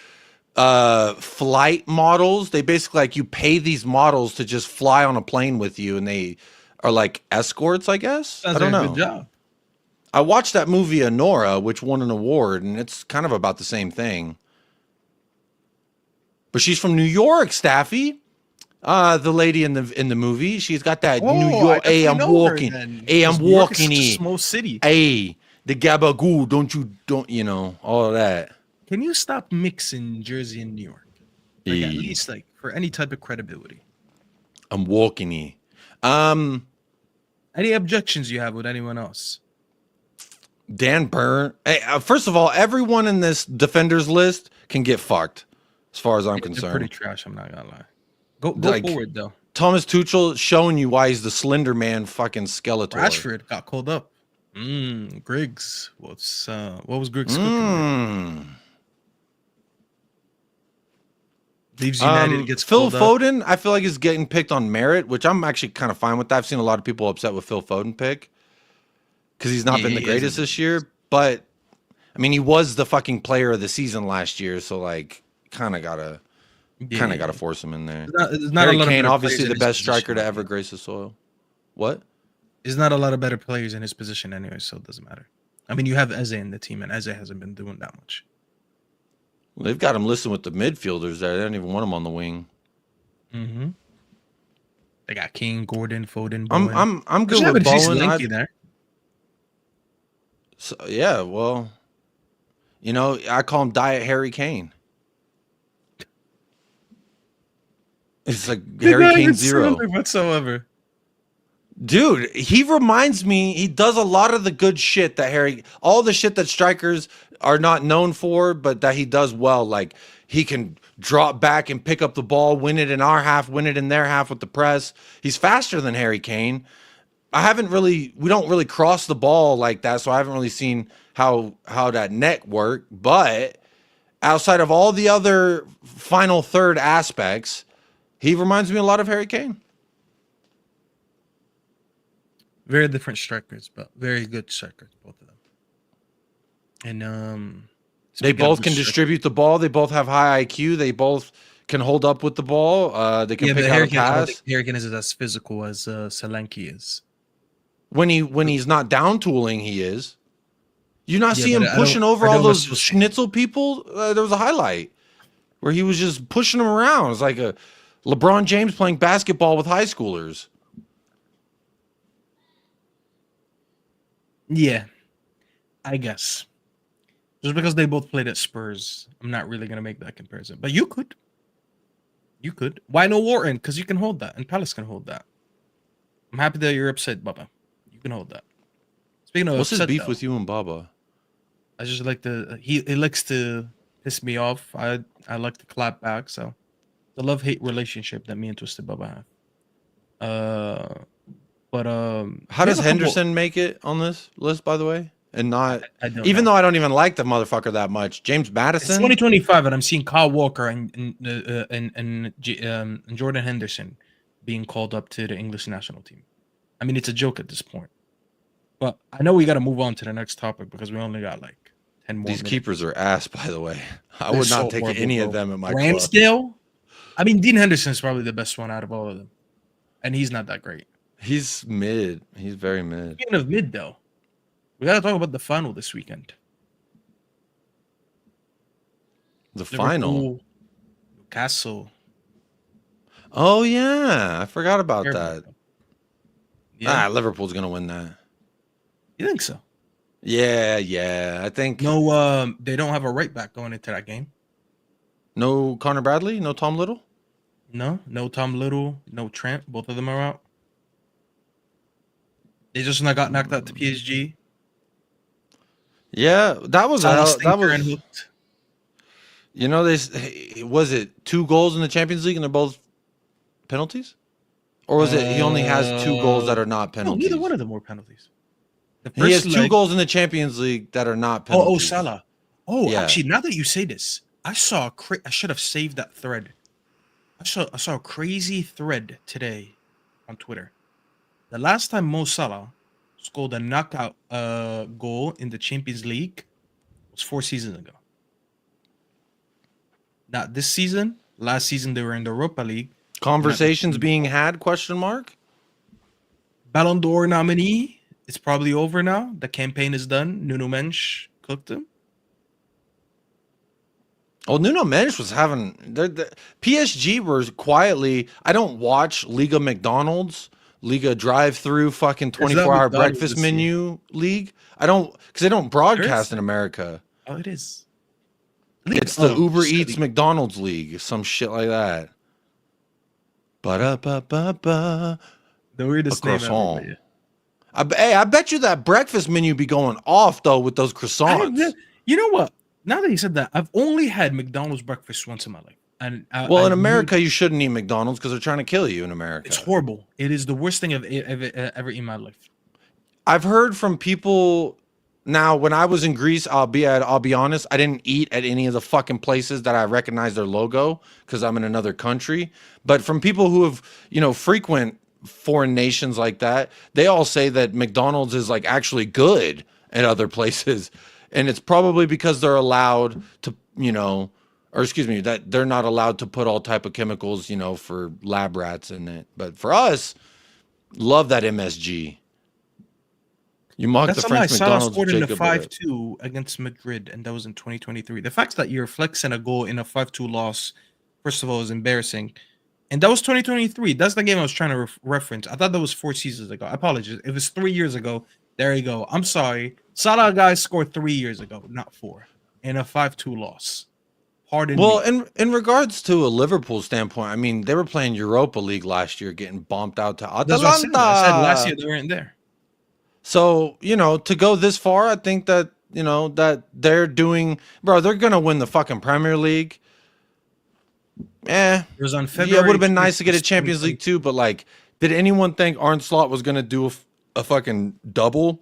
flight models. They basically like you pay these models to just fly on a plane with you, and they are like escorts, I guess. I don't know. Good job. I watched that movie Anora, which won an award, and it's kind of about the same thing. But she's from New York, Staffy. The lady in the movie, she's got that New York. Hey, I'm walking. Hey, I'm walking in. Small city. Hey, the gabagoo. Don't you know all of that? Can you stop mixing Jersey and New York? Like, at least like for any type of credibility. I'm walking in. Any objections you have with anyone else? Dan Burn. Hey, first of all, everyone in this defenders list can get fucked, as far as I'm They're concerned. pretty trash. I'm not gonna lie. Go Like, forward though. Thomas Tuchel showing you why he's the Slender Man fucking Skeletor. Rashford got called up. Griggs. What was Griggs cooking? Leaves United gets Phil called up. Foden, I feel like is getting picked on merit, which I'm actually kind of fine with that. I've seen a lot of people upset with Phil Foden pick because he's not been the greatest this year. But I mean, he was the fucking player of the season last year, so like, kind of gotta force him in there. There's not Harry a lot Kane, of obviously the best striker to ever grace the soil. What? There's not a lot of better players in his position anyway, so it doesn't matter. I mean, you have Eze in the team, and Eze hasn't been doing that much. Well, they've got him listed with the midfielders there. They don't even want him on the wing. Mm-hmm. They got King, Gordon, Foden. Bowen. I'm good with Bowen. There. So, yeah, well, you know, I call him Diet Harry Kane. It's like Harry Kane Zero whatsoever. Dude, he reminds me, he does a lot of the good shit that all the shit that strikers are not known for, but that he does well. Like, he can drop back and pick up the ball, win it in our half, win it in their half with the press. He's faster than Harry Kane. We don't really cross the ball like that, so I haven't really seen how that net work. But outside of all the other final third aspects, he reminds me a lot of Harry Kane. Very different strikers, but very good strikers, both of them. And they both can distribute the ball. They both have high IQ. They both can hold up with the ball. They can pick out a pass. Harry Kane is as physical as Solanke is. When he's not down tooling, he is. You not see him pushing over all those schnitzel people? There was a highlight where he was just pushing them around. It's like a LeBron James playing basketball with high schoolers. Yeah, I guess. Just because they both played at Spurs, I'm not really going to make that comparison. But you could. You could. Why no Wharton? Because you can hold that, and Palace can hold that. I'm happy that you're upset, Baba. You can hold that. Speaking of what's upset, his beef with you and Baba? I just like he likes to piss me off. I like to clap back. So the love-hate relationship that me and Twisted Baba have. How does Henderson make it on this list, by the way? And not even though I don't even like the motherfucker that much. James Maddison. It's 2025, and I'm seeing Kyle Walker and Jordan Henderson being called up to the English national team. I mean, it's a joke at this point. But I know we got to move on to the next topic because we only got like 10 more. These minutes. Keepers are ass, by the way. I would not take any of them at my club. Ramsdale. I mean, Dean Henderson is probably the best one out of all of them, and he's not that great. He's mid. He's very mid. Speaking of mid, though, we got to talk about the final this weekend. The final? Newcastle. Oh, yeah. I forgot about that. Yeah. Liverpool's going to win that. You think so? Yeah. I think. No, they don't have a right back going into that game. No Connor Bradley? No Tom Little? No Tom Little. No Trent. Both of them are out. They just got knocked out to PSG. Yeah, that was hooked. You know, was it 2 goals in the Champions League and they're both penalties, or was it he only has 2 goals that are not penalties? No, neither one of them were penalties. He has 2 goals in the Champions League that are not penalties. Oh, Salah. Oh, yeah. Actually, now that you say this, I saw I should have saved that thread. I saw a crazy thread today on Twitter. The last time Mo Salah scored a knockout goal in the Champions League was 4 seasons ago. Not this season. Last season they were in the Europa League. Conversations being had? Question mark. Ballon d'Or nominee. It's probably over now. The campaign is done. Nuno Mensch cooked him. Oh, Nuno Mensch was having the PSG was quietly. I don't watch Liga McDonald's, Liga drive-through, fucking 24-hour breakfast menu league. I don't, because they don't broadcast in America. Oh, it is. It's the Uber Eats McDonald's league, some shit like that. Ba-da-ba-ba-ba. The weirdest name ever. I bet you that breakfast menu be going off though with those croissants. You know what? Now that you said that, I've only had McDonald's breakfast once in my life. And in America, you shouldn't eat McDonald's because they're trying to kill you in America. It's horrible. It is the worst thing I've ever eaten in my life. I've heard from people. Now, when I was in Greece, I'll be honest, I didn't eat at any of the fucking places that I recognize their logo because I'm in another country. But from people who have, frequent foreign nations like that, they all say that McDonald's is like actually good at other places. And it's probably because they're allowed to, that they're not allowed to put all type of chemicals, for lab rats in it. But for us, love that MSG. You mocked the French McDonald's. Scored in the 5-2 against Madrid, and that was in 2023. The fact that you're flexing a goal in a 5-2 loss, first of all, is embarrassing. And that was 2023. That's the game I was trying to reference. I thought that was 4 seasons ago. I apologize. It was 3 years ago. There you go. I'm sorry. Salah guys scored 3 years ago, not 4, in a 5-2 loss. Pardon me. Well, in regards to a Liverpool standpoint, I mean, they were playing Europa League last year, getting bumped out to Atalanta. That's what I said. I said last year they weren't there. So, to go this far, I think that, that they're doing, they're going to win the fucking Premier League. It was on February. Yeah, it would have been nice to get a Champions League too, but did anyone think Arne Slot was going to do a fucking double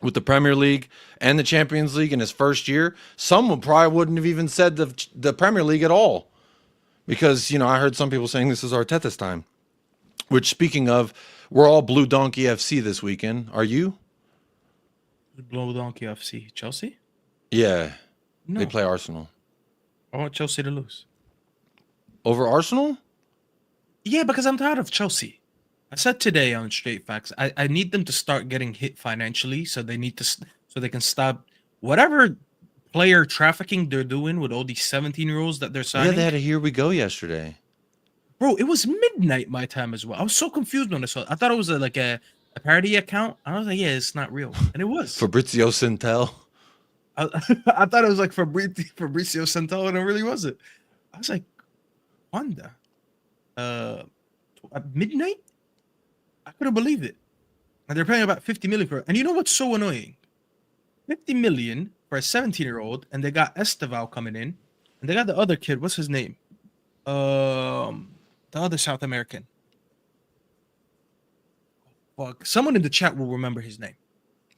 with the Premier League and the Champions League in his first year? Some probably wouldn't have even said the Premier League at all. Because, I heard some people saying this is Arteta's time. Which, speaking of, we're all Blue Donkey FC this weekend. Are you? Blue Donkey FC. Chelsea? Yeah. No. They play Arsenal. I want Chelsea to lose. Over Arsenal? Yeah, because I'm tired of Chelsea. I said today on Straight Facts, I need them to start getting hit financially, so they can stop whatever player trafficking they're doing with all these 17-year-olds that they're signing. Yeah, they had a Here We Go yesterday. Bro, it was midnight my time as well. I was so confused when I saw it. I thought it was a parody account. I was like, yeah, it's not real. And it was. Fabrizio Centel. I thought it was like Fabrizio Centel, and it really wasn't. I was like, Wanda. At midnight? I couldn't believe it. And they're paying about 50 million for it. And you know what's so annoying? 50 million for a 17-year-old, and they got Esteval coming in, and they got the other kid. What's his name? The other South American. Fuck. Someone in the chat will remember his name.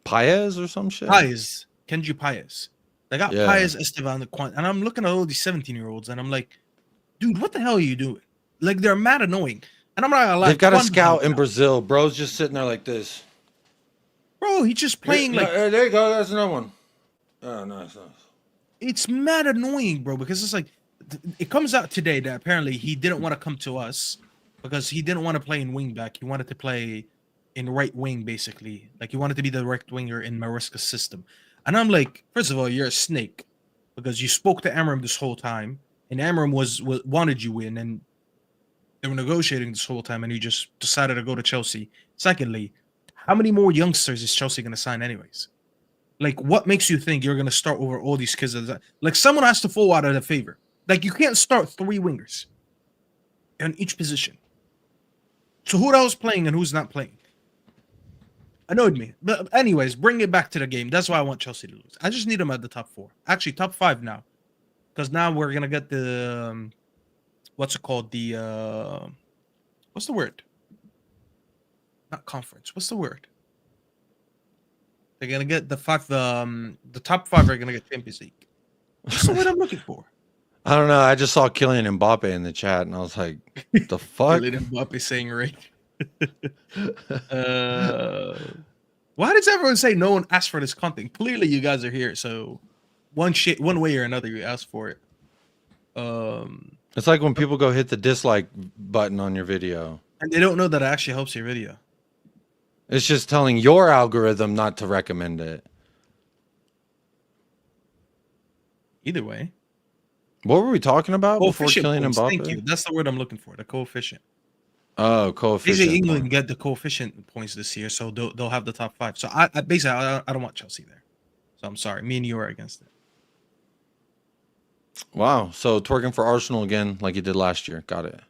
Paez or some shit? Paez. Kenji Paez. They got Paez, Esteban, and I'm looking at all these 17-year-olds, and I'm like, dude, what the hell are you doing? They're mad annoying. And I'm not gonna lie. They've got a scout in Brazil. Bro's just sitting there like this. Bro, he's just playing there you go. That's another one. Oh, nice. It's mad annoying, bro, because it's it comes out today that apparently he didn't want to come to us because he didn't want to play in wing back. He wanted to play in right wing, basically. He wanted to be the right winger in Maresca's system. And I'm like, first of all, you're a snake because you spoke to Amram this whole time, and Amram wanted you in, and they were negotiating this whole time, and you just decided to go to Chelsea. Secondly, how many more youngsters is Chelsea going to sign anyways? What makes you think you're going to start over all these kids? Someone has to fall out of the favor. You can't start 3 wingers in each position. So who else playing and who's not playing? Annoyed me. But anyways, bring it back to the game. That's why I want Chelsea to lose. I just need them at the top 4. Actually, top 5 now. Because now we're going to get the... what's it called? The... what's the word? Not conference. What's the word? They're going to get the top 5 are going to get Champions League. That's the word I'm looking for. I don't know. I just saw Kylian Mbappe in the chat, and I was like, "The fuck?" Kylian Mbappe saying right. Why does everyone say no one asked for this content? Clearly, you guys are here, so one way or another, you asked for it. It's like when people go hit the dislike button on your video, and they don't know that it actually helps your video. It's just telling your algorithm not to recommend it. Either way. What were we talking about before Kylian Mbappe? Thank you. That's the word I'm looking for. The coefficient. Oh, coefficient. Basically, England get the coefficient points this year, so they'll have the top 5. So I don't want Chelsea there. So I'm sorry. Me and you are against it. Wow. So twerking for Arsenal again, like you did last year. Got it.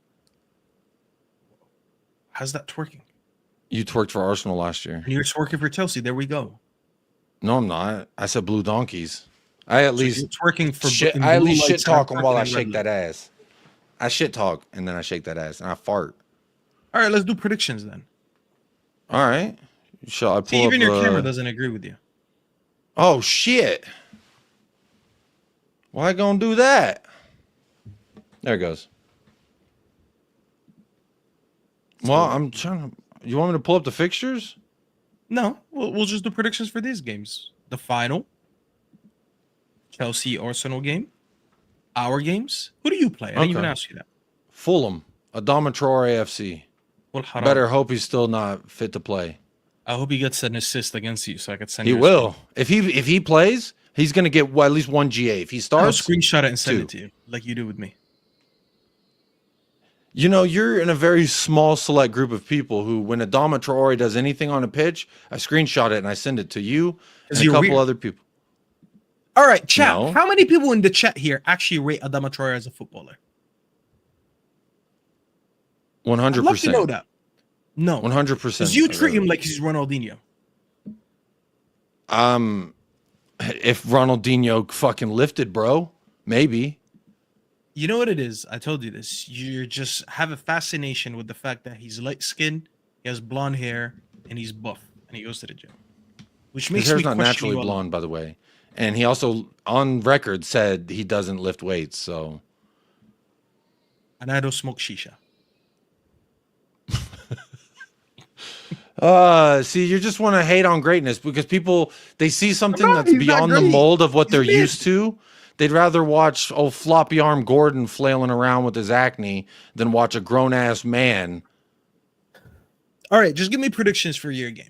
How's that twerking? You twerked for Arsenal last year. And you're twerking for Chelsea. There we go. No, I'm not. I said blue donkeys. I at least twerking for shit. I at least shit talk while I shake that ass. I shit talk and then I shake that ass and I fart. All right, let's do predictions then. All right. Shall I pull See, even up, your camera doesn't agree with you. Oh shit! Why gonna do that? There it goes. Well, I'm trying to. You want me to pull up the fixtures? No, we'll just do predictions for these games. The final. Chelsea Arsenal game. Our games. Who do you play? I didn't even ask you that. Fulham. Adama Traore AFC. Better hope he's still not fit to play. I hope he gets an assist against you so I could send He you. will. If he plays, he's gonna get at least 1 GA. If he starts, I'll screenshot it and send it to you, like you do with me. You know, you're in a very small select group of people who, when Adama Traore does anything on a pitch, I screenshot it and I send it to you and a couple other people. All right, chat. No. How many people in the chat here actually rate Adama Traore as a footballer? 100%. I'd love to know that. No, 100%. Because you treat him like he's Ronaldinho. If Ronaldinho fucking lifted, bro, maybe. You know what it is? I told you this. You just have a fascination with the fact that he's light skinned, he has blonde hair, and he's buff, and he goes to the gym. Which makes His hair's me not naturally blonde, by the way. And he also, on record, said he doesn't lift weights, so. And I don't smoke shisha. See, you just want to hate on greatness because people, they see something that's beyond the mold of what they're used to. They'd rather watch old floppy arm Gordon flailing around with his acne than watch a grown ass man. All right, just give me predictions for your game.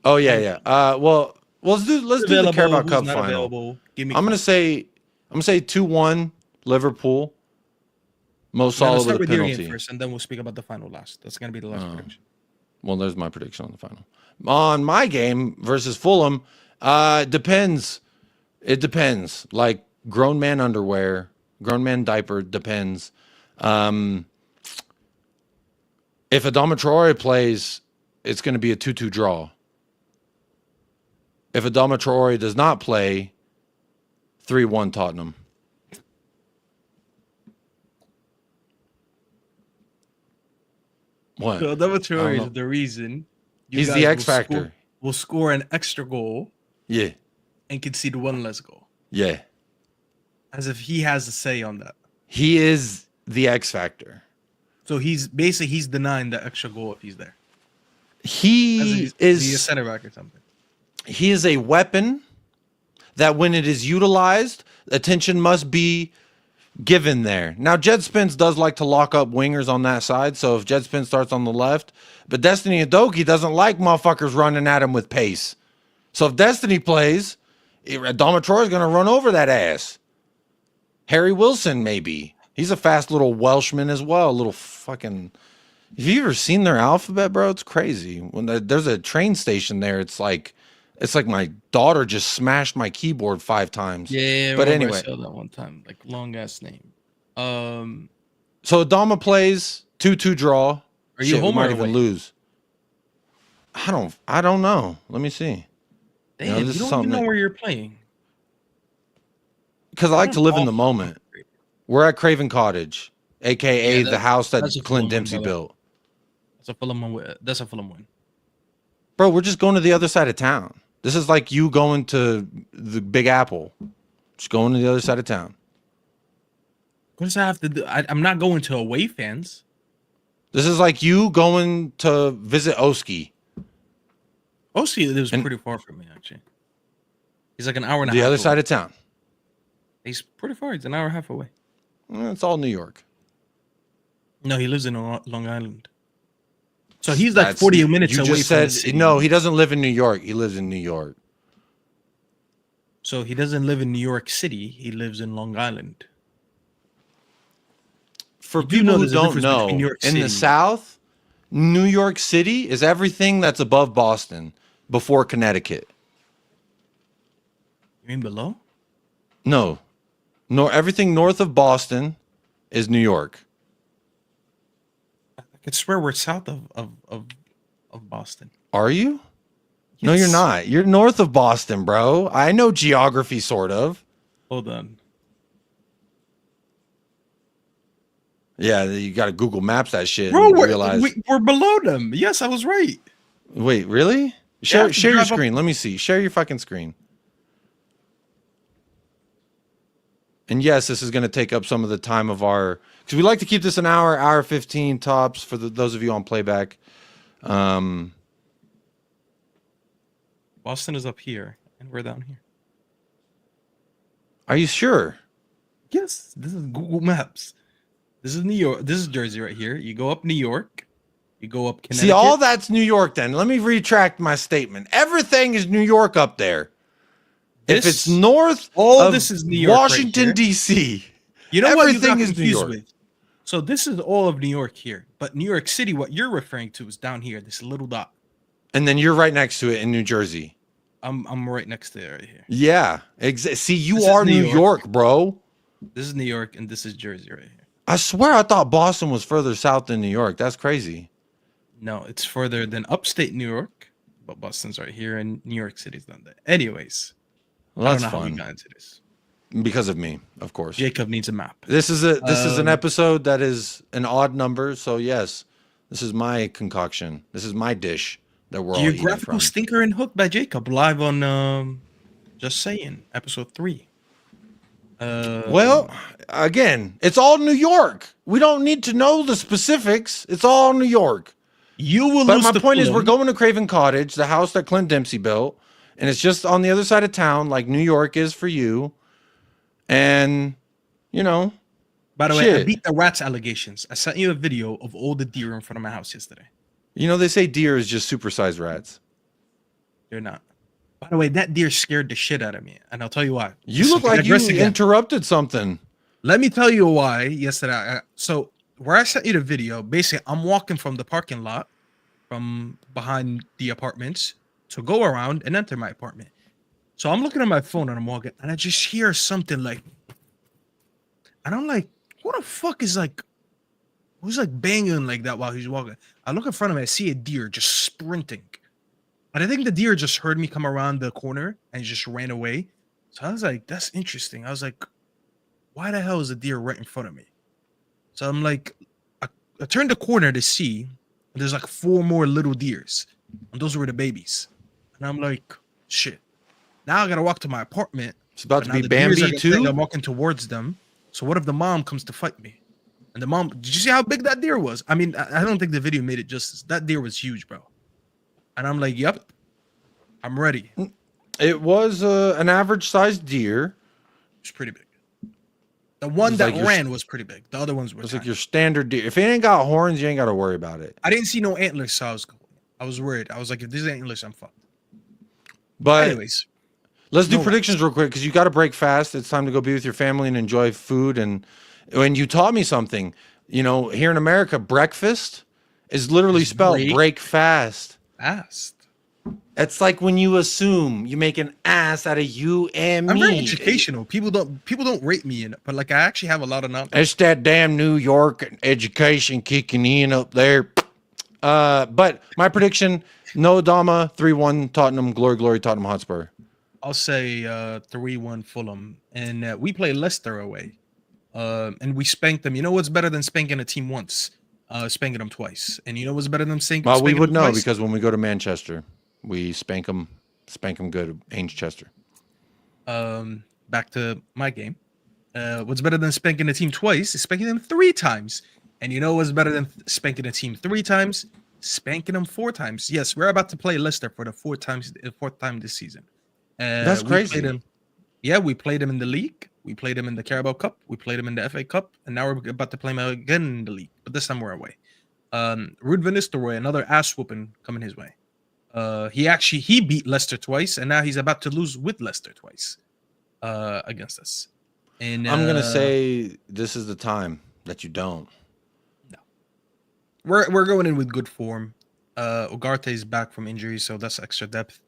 Oh yeah. Well, let's do the Carabao Cup final. I'm gonna say 2-1 Liverpool. Most solid with a penalty. Your game first, and then we'll speak about the final last. That's gonna be the last prediction. Well, there's my prediction on the final. On my game versus Fulham, depends. It depends. Like grown man underwear, grown man diaper, depends. If Adama Traore plays, it's going to be a 2-2 draw. If Adama Traore does not play, 3-1 Tottenham. What? So Adama Traore is the reason he's the X factor. Will score an extra goal. Yeah. And concede one less goal. Yeah. As if he has a say on that. He is the X factor. So he's denying the extra goal if he's there. He's a center back or something. He is a weapon that when it is utilized, attention must be given there. Now, Jed Spence does like to lock up wingers on that side, so if Jed Spence starts on the left, but Destiny Udogie doesn't like motherfuckers running at him with pace. So if Destiny plays, Adama Traore is going to run over that ass. Harry Wilson, maybe. He's a fast little Welshman as well. A little fucking... Have you ever seen their alphabet, bro? It's crazy. When there's a train station there, it's like my daughter just smashed my keyboard 5 times. Yeah, but anyway, I saw that one time, like long ass name. So Adama plays 2-2 draw. Are you home or might even lose? I don't know. Let me see. Damn, this you is don't even something know where you're playing. because I like to live in the Awful. moment. We're at Craven Cottage, aka Yeah, the that- house that that's a Clint Fulham one, Dempsey brother. built. That's a Fulham win. Bro, we're just going to the other side of town. This is like you going to the Big Apple. Just going to the other side of town. What does that have to do? I'm not going to away fans. This is like you going to visit Oski. Osi lives pretty far from me, actually. He's like an hour and a half. The other away. side of town. He's pretty far. He's an hour and a half away. It's all New York. No, he lives in Long Island. So he's like 40 minutes you away just from the said city. no, he doesn't live in New York. He lives in New York. So he doesn't live in New York City. He lives in Long Island. For You do people know who there's a don't difference know, between New York in the City- South, New York City is everything that's above Boston before Connecticut. You mean below? No, everything north of Boston is New York. I could swear we're south of Boston. Are you? No, you're Yes. not. You're north of Boston, bro. I know geography, sort of. Hold on. Yeah, you got to Google Maps that shit Bro, and we're, realize. we're below them. Yes, I was right. Wait, really? Yeah, Share to your drive up- screen. Let me see. Share your fucking screen. And yes, this is going to take up some of the time of our, because we like to keep this an hour 15 tops for those of you on playback. Boston is up here, and we're down here. Are you sure? Yes, this is Google Maps. This is New York. This is Jersey right here. You go up New York. You go up Connecticut. See, all that's New York then. Let me retract my statement. Everything is New York up there. If it's north all of this is New York right Washington, here. D.C., You know what you everything got is New confused York. with? So this is all of New York here, but New York City, what you're referring to, is down here. This little dot. And then you're right next to it in New Jersey. I'm right next to it right here. Yeah. See, you This is are New New York, bro. This is New York, and this is Jersey right here. I swear I thought Boston was further south than New York. That's crazy. No, it's further than upstate New York, but Boston's right here, and New York City's down there. Anyways, Well, I that's don't know how we fun. got into this. Because of me, of course. Jacob needs a map. This is an episode that is an odd number, so yes, this is my concoction. This is my dish that we're all eating Geographical from. Stinker and Hook by Jacob, live on Just Saying, episode 3. Well, again, it's all New York. We don't need to know the specifics. It's all New York. You will But lose my to point is, we're Fulham. going to Craven Cottage, the house that Clint Dempsey built, and it's just on the other side of town, like New York is for you. And, you know, By the way, I shit. beat the rats allegations. I sent you a video of all the deer in front of my house yesterday. they say deer is just supersized rats. They're not. By the way, that deer scared the shit out of me, and I'll tell you why. You So look to like you digress again. interrupted something. Let me tell you why yesterday. So where I sent you the video, basically, I'm walking from the parking lot, from behind the apartments, to go around and enter my apartment. So I'm looking at my phone and I'm walking, and I just hear something like, and I'm like, what the fuck is like, who's like banging like that while he's walking? I look in front of me, I see a deer just sprinting. And I think the deer just heard me come around the corner and just ran away. So I was like, that's interesting. I was like, why the hell is a deer right in front of me? So I'm like, I turned the corner to see, and there's like 4 more little deers. And those were the babies. And I'm like, shit. Now I gotta walk to my apartment. It's about to Now be the deers Bambi are gonna think too. I'm walking towards them. So what if the mom comes to fight me? And the mom, did you see how big that deer was? I mean, I don't think the video made it justice. That deer was huge, bro. And I'm like, yep, I'm ready. It was an average sized deer. It's pretty big. The one It's that like your- ran was pretty big. The other ones were It's tiny. like your standard deer. If it ain't got horns, you ain't got to worry about it. I didn't see no antlers, so I was worried. I was like, if this is antlers, I'm fucked. But Anyways, let's do no predictions real quick because you got to break fast. It's time to go be with your family and enjoy food. And when you taught me something, here in America, breakfast is literally spelled break fast. fast. It's like when you assume you make an ass out of you and I'm me. very educational. People don't rate me in it, but like I actually have a lot of knowledge. It's that damn New York education kicking in up there. But my prediction: no Dama, 3-1 Tottenham, glory Tottenham Hotspur. I'll say 3-1 Fulham, and we play Leicester away, and we spanked them. You know what's better than spanking a team once? Spanking them twice. And you know what's better than spanking? Well, we would them know twice? because when we go to Manchester, we spank them good. Ainge Back to my game. What's better than spanking a team twice is spanking them 3 times. And you know what's better than spanking a team 3 times? Spanking them 4 times. Yes, we're about to play Leicester for the 4th time this season. That's crazy. We played them in the league. We played them in the Carabao Cup. We played them in the FA Cup. And now we're about to play them again in the league. But this time we're away. Ruud van Nistelrooy, another ass whooping coming his way. He beat Leicester twice. And now he's about to lose with Leicester twice against us. And I'm going to say this is the time that you don't. No. We're going in with good form. Ugarte is back from injury, so that's extra depth.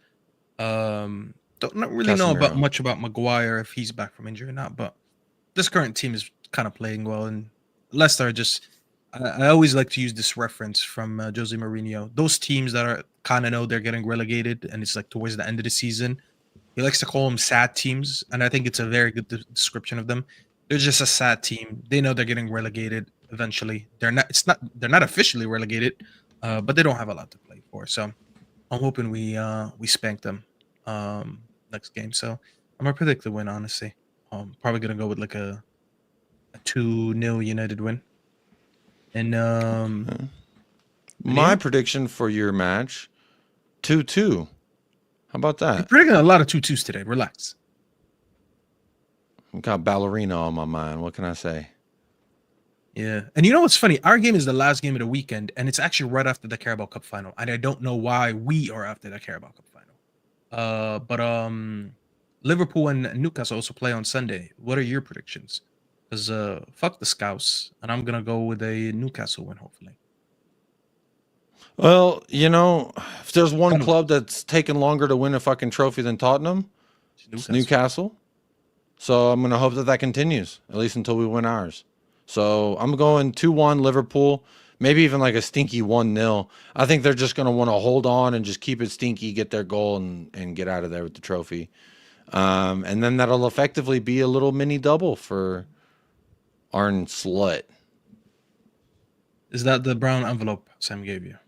Don't really know much about Maguire if he's back from injury or not, but this current team is kind of playing well. And Leicester I always like to use this reference from Jose Mourinho. Those teams that are kind of know they're getting relegated, and it's like towards the end of the season. He likes to call them sad teams, and I think it's a very good description of them. They're just a sad team. They know they're getting relegated eventually. They're not officially relegated, but they don't have a lot to play for. So I'm hoping we spank them next game. So I'm gonna predict the win, honestly. Probably gonna go with like a 2-0 United win. And my prediction for your match, 2-2. How about that? You're predicting a lot of 2-2s today. Relax. I've got ballerina on my mind. What can I say? Yeah. And you know what's funny? Our game is the last game of the weekend, and it's actually right after the Carabao Cup final. And I don't know why we are after the Carabao Cup final. But Liverpool and Newcastle also play on Sunday. What are your predictions? Because fuck the Scouts, and I'm gonna go with a Newcastle win, hopefully. Well, you know, if there's one club that's taken longer to win a fucking trophy than Tottenham, it's Newcastle. So I'm going to hope that continues, at least until we win ours. So I'm going 2-1 Liverpool, maybe even like a stinky 1-0. I think they're just going to want to hold on and just keep it stinky, get their goal, and get out of there with the trophy. And then that'll effectively be a little mini double for Arne Slot. Is that the brown envelope Sam gave you?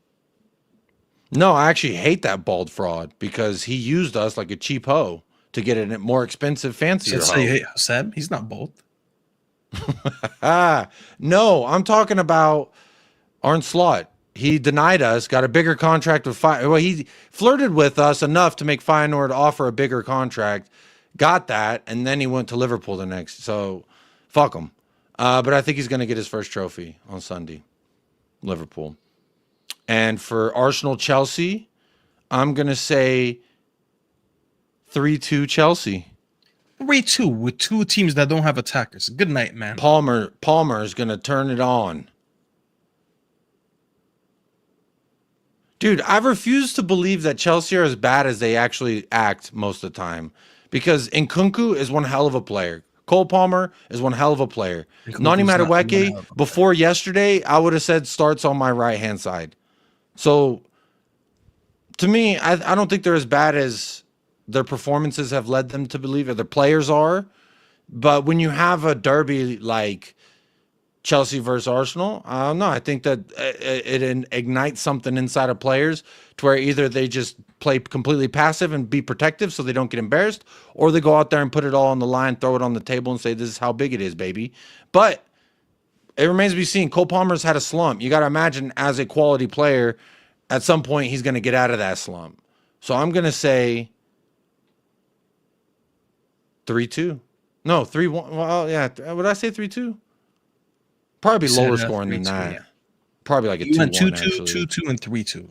No, I actually hate that bald fraud because he used us like a cheap hoe to get a more expensive, fancier hoe. So you hate Seb? He's not bald. No, I'm talking about Arne Slot. He denied us, got a bigger contract with Feyenoord. Well, he flirted with us enough to make Feyenoord offer a bigger contract, got that, and then he went to Liverpool the next. So, fuck him. But I think he's going to get his first trophy on Sunday. Liverpool. And for Arsenal-Chelsea, I'm going to say 3-2 Chelsea. 3-2 with 2 teams that don't have attackers. Good night, man. Palmer is going to turn it on. Dude, I refuse to believe that Chelsea are as bad as they actually act most of the time. Because Nkunku is one hell of a player. Cole Palmer is one hell of a player. Nani Madueke, before yesterday, I would have said starts on my right-hand side. So, to me, I don't think they're as bad as their performances have led them to believe, or their players are. But when you have a derby like Chelsea versus Arsenal, I don't know. I think that it ignites something inside of players to where either they just play completely passive and be protective so they don't get embarrassed, or they go out there and put it all on the line, throw it on the table and say, this is how big it is, baby. But it remains to be seen. Cole Palmer's had a slump. You got to imagine as a quality player, at some point he's going to get out of that slump. So I'm going to say 3-2. No, 3-1. Well, yeah. Would I say 3-2? Probably lower scoring than that. Yeah. Probably like a 2-1. 2-2, 2-2, and 3-2.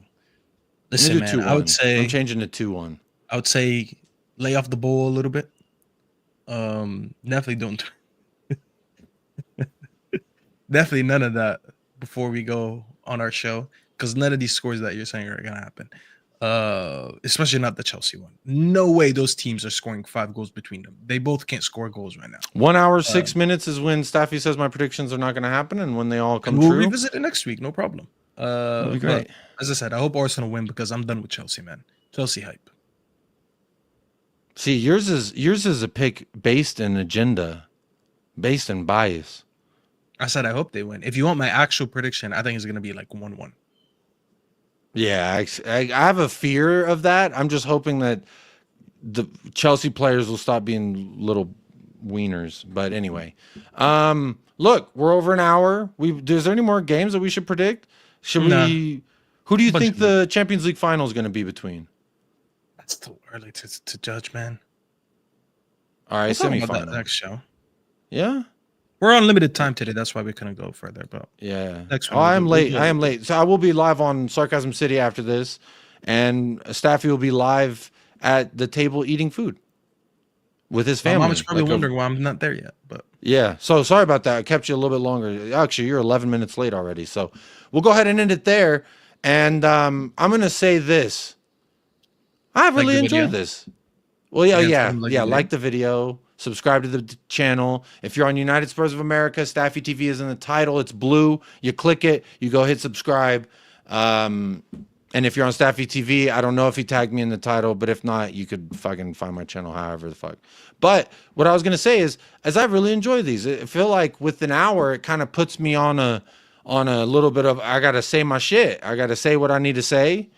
Listen, man, 2-1. I would say I'm changing to 2-1. I would say lay off the ball a little bit. Definitely don't. Definitely none of that before we go on our show, because none of these scores that you're saying are gonna happen. Especially not the Chelsea one. No way those teams are scoring 5 goals between them. They both can't score goals right now. 1 hour, 6 minutes is when Staffy says my predictions are not going to happen, and when they all come true. We'll revisit it next week, no problem. That'd be great. As I said, I hope Arsenal win because I'm done with Chelsea, man. Chelsea hype. See, yours is a pick based in agenda, based in bias. I said I hope they win. If you want my actual prediction, I think it's gonna be like 1-1. Yeah, I have a fear of that. I'm just hoping that the Chelsea players will stop being little wieners. But anyway, look, we're over an hour. Is there any more games that we should predict? Should we? Who do you think the Champions League final is going to be between? That's too early to judge, man. All right, We'll talk about semifinal. that next show. Yeah, we're on limited time today. That's why we couldn't go further. But yeah. next Oh, one. I am late. I am late. So I will be live on Sarcasm City after this, and Staffy will be live at the table eating food with his family. My mom is probably wondering why I'm not there yet. But yeah, so sorry about that. I kept you a little bit longer. Actually, you're 11 minutes late already. So we'll go ahead and end it there. And I'm gonna say this. I really enjoyed this. Well, yeah. Like the video, subscribe to the channel. If you're on United Spurs of America, Staffy TV is in the title. It's blue. You click it. You go hit subscribe. And if you're on Staffy TV, I don't know if he tagged me in the title, but if not, you could fucking find my channel however the fuck. But what I was gonna say is I really enjoy these. I feel like with an hour, it kind of puts me on a little bit of, I gotta say my shit. I gotta say what I need to say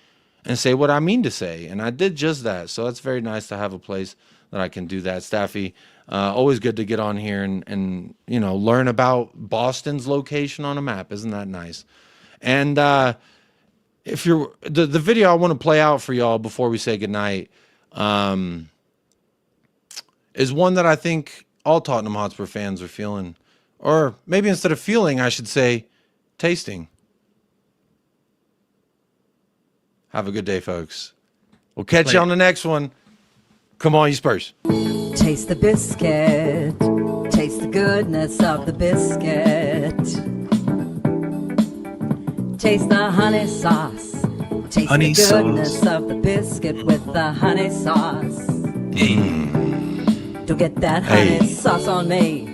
and say what I mean to say. And I did just that. So it's very nice to have a place that I can do that. Staffy, always good to get on here and you know, learn about Boston's location on a map. Isn't that nice? And if you're the video I want to play out for y'all before we say goodnight, is one that I think all Tottenham Hotspur fans are feeling, or maybe instead of feeling, I should say tasting. Have a good day, folks. We'll catch you on the next one. Come on, you Spurs. Taste the biscuit. Taste the goodness of the biscuit. Taste the honey sauce. Taste Honey the goodness sauce. of the biscuit with the honey sauce. Don't get that honey sauce on me.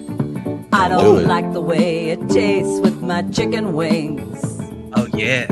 I Do don't it. like the way it tastes with my chicken wings. oh yeah.